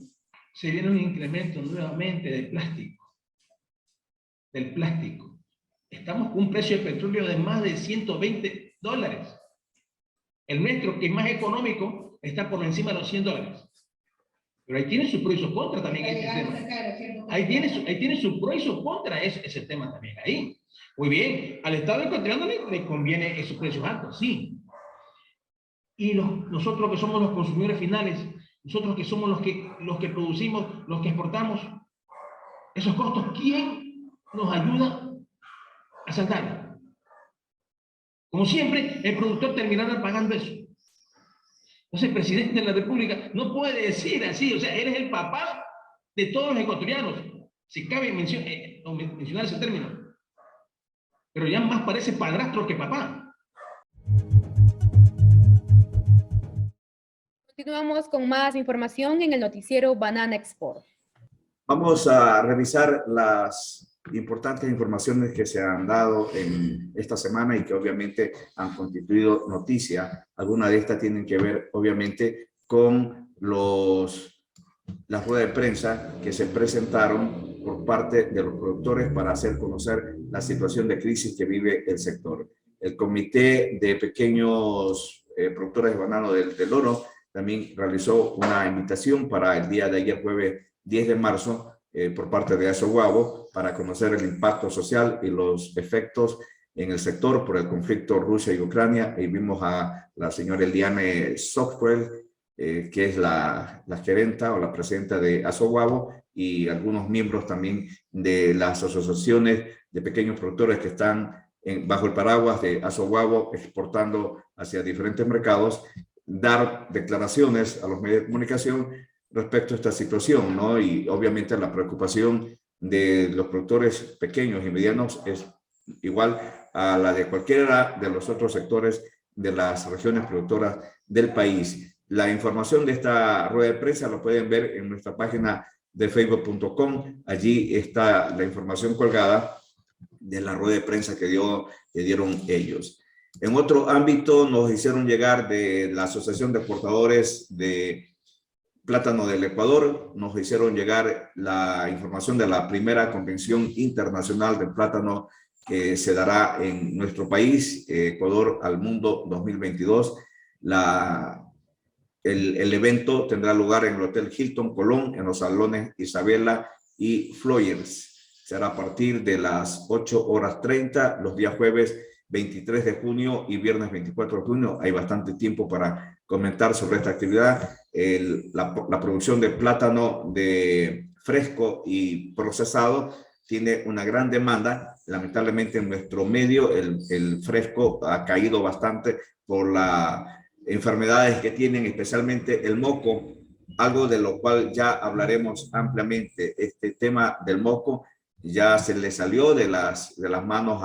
se viene un incremento nuevamente del plástico. Estamos con un precio de petróleo de más de $120. El nuestro, que es más económico, está por encima de los $100. Pero ahí tiene sus pros y sus contras también ese tema. Ahí tiene sus pros y sus contras ese tema también ahí. Muy bien, al Estado ecuatoriano le conviene esos precios altos, sí. Y nosotros que somos los consumidores finales, nosotros que somos los que producimos, los que exportamos, esos costos, ¿quién nos ayuda a saldar? Como siempre, el productor terminará pagando eso. Entonces, el presidente de la República no puede decir así, o sea, él es el papá de todos los ecuatorianos, si cabe mencionar ese término. Pero ya más parece padrastro que papá. Continuamos con más información en el noticiero Banana Export. Vamos a revisar las importantes informaciones que se han dado en esta semana y que obviamente han constituido noticia. Algunas de estas tienen que ver obviamente con las ruedas de prensa que se presentaron por parte de los productores para hacer conocer la situación de crisis que vive el sector. El Comité de Pequeños Productores de Banano del Oro también realizó una invitación para el día de ayer, jueves 10 de marzo, por parte de Asoguabo, para conocer el impacto social y los efectos en el sector por el conflicto Rusia y Ucrania. Y vimos a la señora Eliane Software, que es la gerenta o la presidenta de Asoguabo, y algunos miembros también de las asociaciones de pequeños productores que están bajo el paraguas de Asoguabo, exportando hacia diferentes mercados, dar declaraciones a los medios de comunicación respecto a esta situación, ¿no? Y obviamente la preocupación de los productores pequeños y medianos es igual a la de cualquiera de los otros sectores de las regiones productoras del país. La información de esta rueda de prensa lo pueden ver en nuestra página de facebook.com. Allí está la información colgada de la rueda de prensa que dieron ellos. En otro ámbito nos hicieron llegar de la Asociación de Exportadores de Plátano del Ecuador, nos hicieron llegar la información de la primera Convención Internacional del Plátano que se dará en nuestro país, Ecuador al Mundo 2022. El evento tendrá lugar en el Hotel Hilton Colón, en los salones Isabela y Flowers. Será a partir de las 8:30, los días jueves 23 de junio y viernes 24 de junio. Hay bastante tiempo para comentar sobre esta actividad. La producción de plátano de fresco y procesado tiene una gran demanda. Lamentablemente en nuestro medio el fresco ha caído bastante por las enfermedades que tienen, especialmente el moco, algo de lo cual ya hablaremos ampliamente. Este tema del moco ya se le salió de las manos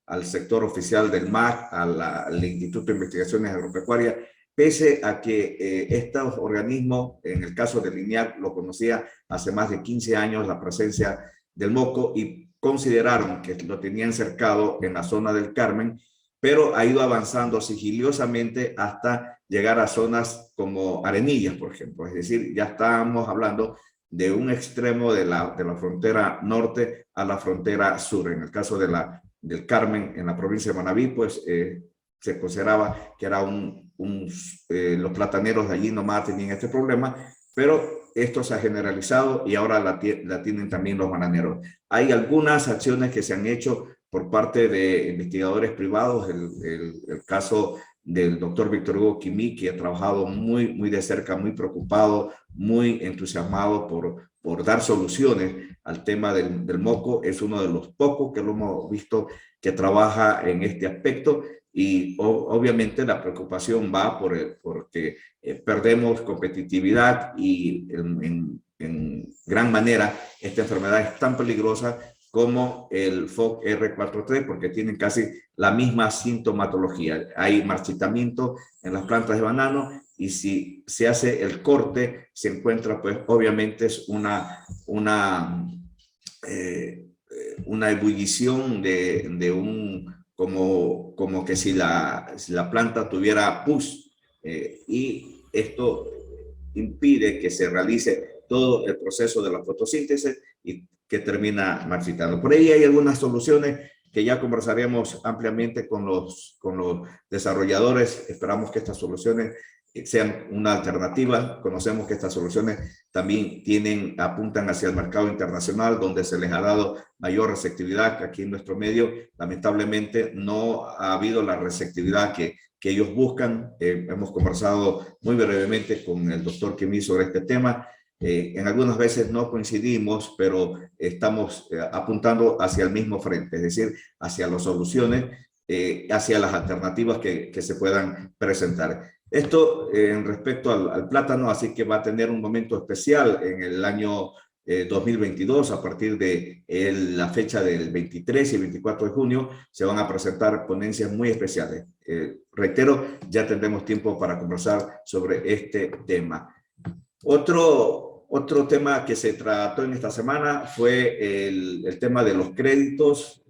al sector oficial del MAC, al Instituto de Investigaciones Agropecuarias, pese a que estos organismos, en el caso de Liniar, lo conocía hace más de 15 años la presencia del moco y consideraron que lo tenían cercado en la zona del Carmen, pero ha ido avanzando sigilosamente hasta llegar a zonas como Arenillas, por ejemplo. Es decir, ya estamos hablando de un extremo de la frontera norte a la frontera sur. En el caso del Carmen, en la provincia de Manabí, pues se consideraba que era los plataneros de allí nomás tenían este problema, pero esto se ha generalizado y ahora la tienen también los bananeros. Hay algunas acciones que se han hecho por parte de investigadores privados, el caso del doctor Víctor Hugo Quimí, que ha trabajado muy de cerca, muy preocupado, muy entusiasmado por dar soluciones al tema del moco. Es uno de los pocos que lo hemos visto que trabaja en este aspecto, y obviamente la preocupación va porque perdemos competitividad y en gran manera esta enfermedad es tan peligrosa como el FOC R4.3 porque tienen casi la misma sintomatología. Hay marchitamiento en las plantas de banano y si se hace el corte se encuentra, pues obviamente es una ebullición de un, como que si la planta tuviera pus, y esto impide que se realice todo el proceso de la fotosíntesis y que termina marchitando. Por ahí hay algunas soluciones que ya conversaremos ampliamente con los desarrolladores. Esperamos que estas soluciones sean una alternativa. Conocemos que estas soluciones también apuntan hacia el mercado internacional, donde se les ha dado mayor receptividad que aquí en nuestro medio. Lamentablemente no ha habido la receptividad que ellos buscan. Hemos conversado muy brevemente con el doctor Quimí sobre este tema. En algunas veces no coincidimos, pero estamos apuntando hacia el mismo frente, es decir, hacia las soluciones, hacia las alternativas que se puedan presentar. Esto en respecto al plátano, así que va a tener un momento especial en el año 2022, a partir de la fecha del 23 y 24 de junio, se van a presentar ponencias muy especiales. Reitero, ya tendremos tiempo para conversar sobre este tema. Otro tema que se trató en esta semana fue el tema de los créditos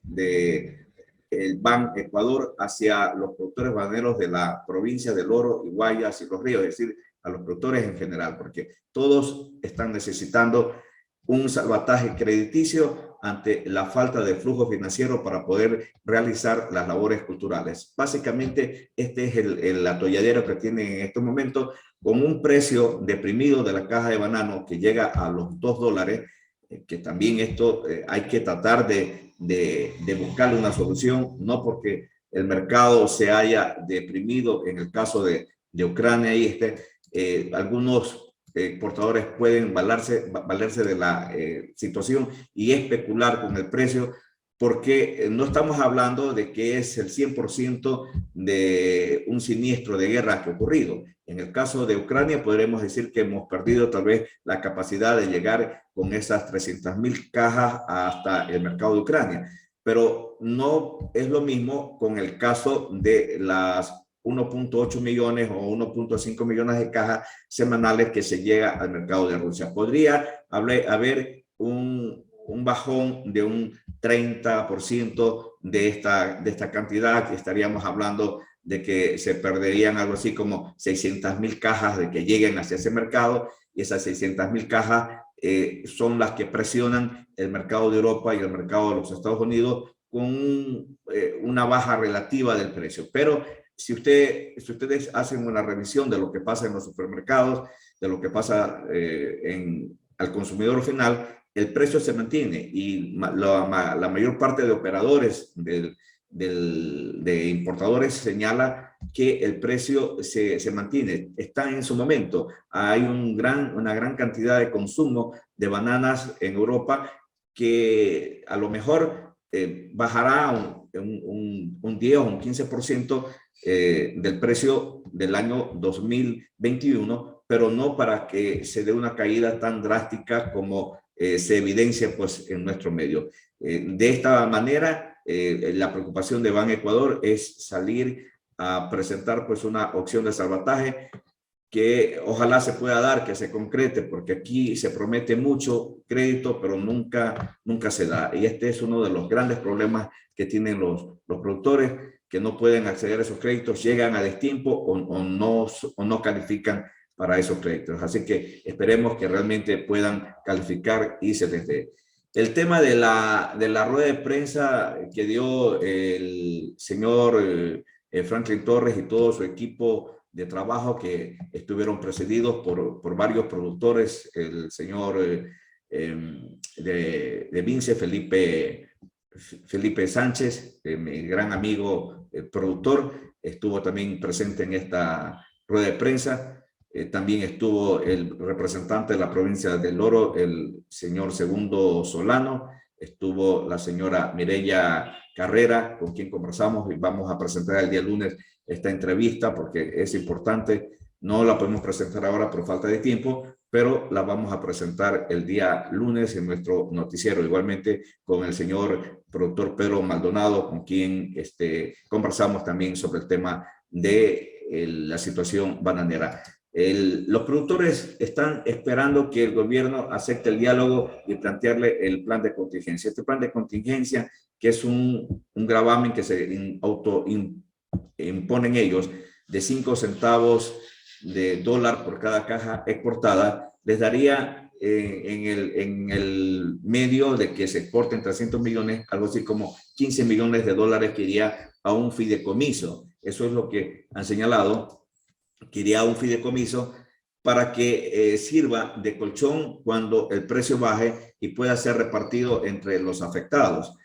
del Ban Ecuador hacia los productores bananeros de la provincia del Oro y Guayas y Los Ríos, es decir, a los productores en general, porque todos están necesitando un salvataje crediticio ante la falta de flujo financiero para poder realizar las labores culturales. Básicamente, este es el atolladero que tienen en estos momentos, con un precio deprimido de la caja de banano que llega a los $2, que también esto hay que tratar de buscarle una solución, no porque el mercado se haya deprimido en el caso de Ucrania y algunos exportadores pueden valerse de la situación y especular con el precio, porque no estamos hablando de que es el 100% de un siniestro de guerra que ha ocurrido. En el caso de Ucrania podremos decir que hemos perdido tal vez la capacidad de llegar con esas 300.000 cajas hasta el mercado de Ucrania, pero no es lo mismo con el caso de las 1.8 millones o 1.5 millones de cajas semanales que se llega al mercado de Rusia. Podría haber un bajón de un 30% de esta cantidad, que estaríamos hablando de que se perderían algo así como 600.000 cajas de que lleguen hacia ese mercado, y esas 600.000 cajas son las que presionan el mercado de Europa y el mercado de los Estados Unidos con una baja relativa del precio. Pero si ustedes hacen una revisión de lo que pasa en los supermercados, de lo que pasa al consumidor final, el precio se mantiene, y la mayor parte de operadores de importadores señala que el precio se mantiene, está en su momento. Hay una gran cantidad de consumo de bananas en Europa que a lo mejor bajará un 10 o un 15% del precio del año 2021, pero no para que se dé una caída tan drástica como se evidencia pues en nuestro medio. De esta manera, la preocupación de Ban Ecuador es salir a presentar pues una opción de salvataje que ojalá se pueda dar, que se concrete, porque aquí se promete mucho crédito, pero nunca se da. Y este es uno de los grandes problemas que tienen los productores, que no pueden acceder a esos créditos, llegan a destiempo o no califican para esos créditos. Así que esperemos que realmente puedan calificar y se les dé. El tema de la rueda de prensa que dio el señor Franklin Torres y todo su equipo de trabajo que estuvieron precedidos por varios productores, el señor de Vince, Felipe Sánchez, mi gran amigo productor, estuvo también presente en esta rueda de prensa. También estuvo el representante de la provincia del Oro, el señor Segundo Solano, estuvo la señora Mireya Carrera, con quien conversamos, y vamos a presentar el día lunes esta entrevista porque es importante. No la podemos presentar ahora por falta de tiempo, pero la vamos a presentar el día lunes en nuestro noticiero, igualmente con el señor productor Pedro Maldonado, con quien conversamos también sobre el tema de la situación bananera. Los productores están esperando que el gobierno acepte el diálogo y plantearle el plan de contingencia. Este plan de contingencia, que es un gravamen que se imponen ellos de 5 centavos de dólar por cada caja exportada, les daría en el medio de que se exporten 300 millones, algo así como 15 millones de dólares que iría a un fideicomiso. Eso es lo que han señalado, que iría a un fideicomiso para que sirva de colchón cuando el precio baje y pueda ser repartido entre los afectados.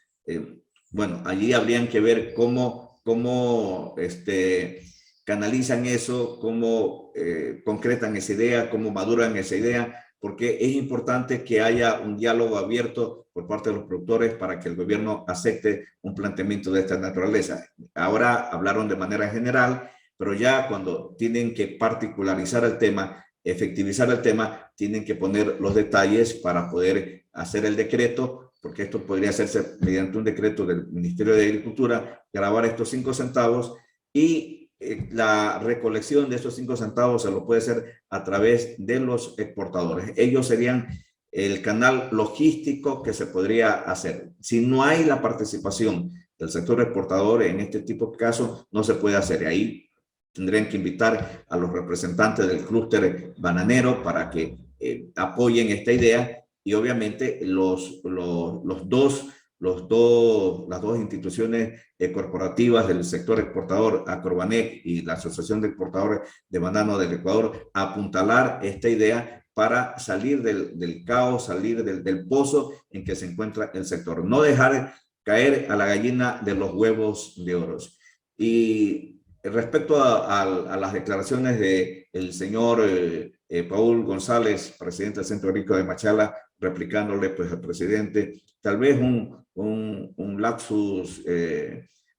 Bueno, allí habrían que ver cómo canalizan eso, cómo concretan esa idea, cómo maduran esa idea, porque es importante que haya un diálogo abierto por parte de los productores para que el gobierno acepte un planteamiento de esta naturaleza. Ahora hablaron de manera general, pero ya cuando tienen que particularizar el tema, efectivizar el tema, tienen que poner los detalles para poder hacer el decreto, porque esto podría hacerse mediante un decreto del Ministerio de Agricultura, grabar estos 5 centavos y la recolección de esos 5 centavos se lo puede hacer a través de los exportadores. Ellos serían el canal logístico que se podría hacer. Si no hay la participación del sector exportador en este tipo de casos, no se puede hacer. Ahí tendrían que invitar a los representantes del clúster bananero para que apoyen esta idea, y obviamente las dos instituciones corporativas del sector exportador, Acrobanec y la Asociación de Exportadores de Banano del Ecuador, apuntalar esta idea para salir del caos, salir del pozo en que se encuentra el sector. No dejar caer a la gallina de los huevos de oro. Y respecto a las declaraciones del señor Paul González, presidente del Centro Agrícola de Machala, replicándole pues al presidente, tal vez un lapsus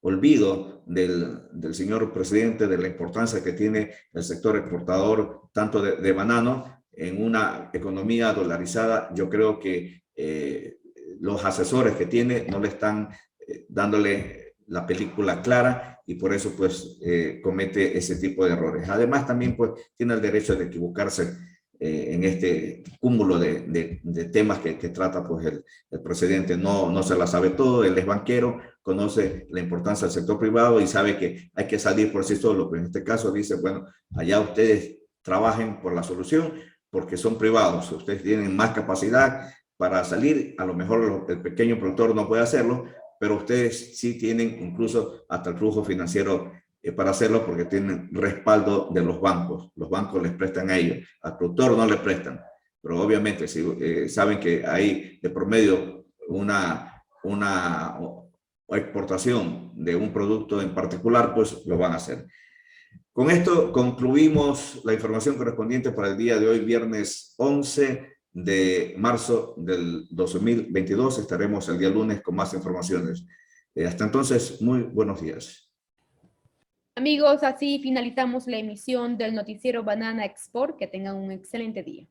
olvido del señor presidente de la importancia que tiene el sector exportador tanto de banano en una economía dolarizada. Yo creo que los asesores que tiene no le están dándole la película clara, y por eso pues comete ese tipo de errores. Además también pues tiene el derecho de equivocarse en este cúmulo de temas que trata pues el presidente. No se la sabe todo, él es banquero, conoce la importancia del sector privado y sabe que hay que salir por sí solo, pero en este caso dice, bueno, allá ustedes trabajen por la solución porque son privados, ustedes tienen más capacidad para salir, a lo mejor el pequeño productor no puede hacerlo, pero ustedes sí tienen incluso hasta el flujo financiero para hacerlo porque tienen respaldo de los bancos. Los bancos les prestan a ellos, al productor no le prestan, pero obviamente si saben que hay de promedio una exportación de un producto en particular, pues lo van a hacer. Con esto concluimos la información correspondiente para el día de hoy, viernes 11 de marzo del 2022. Estaremos el día lunes con más informaciones. Hasta entonces, muy buenos días. Amigos, así finalizamos la emisión del noticiero Banana Export. Que tengan un excelente día.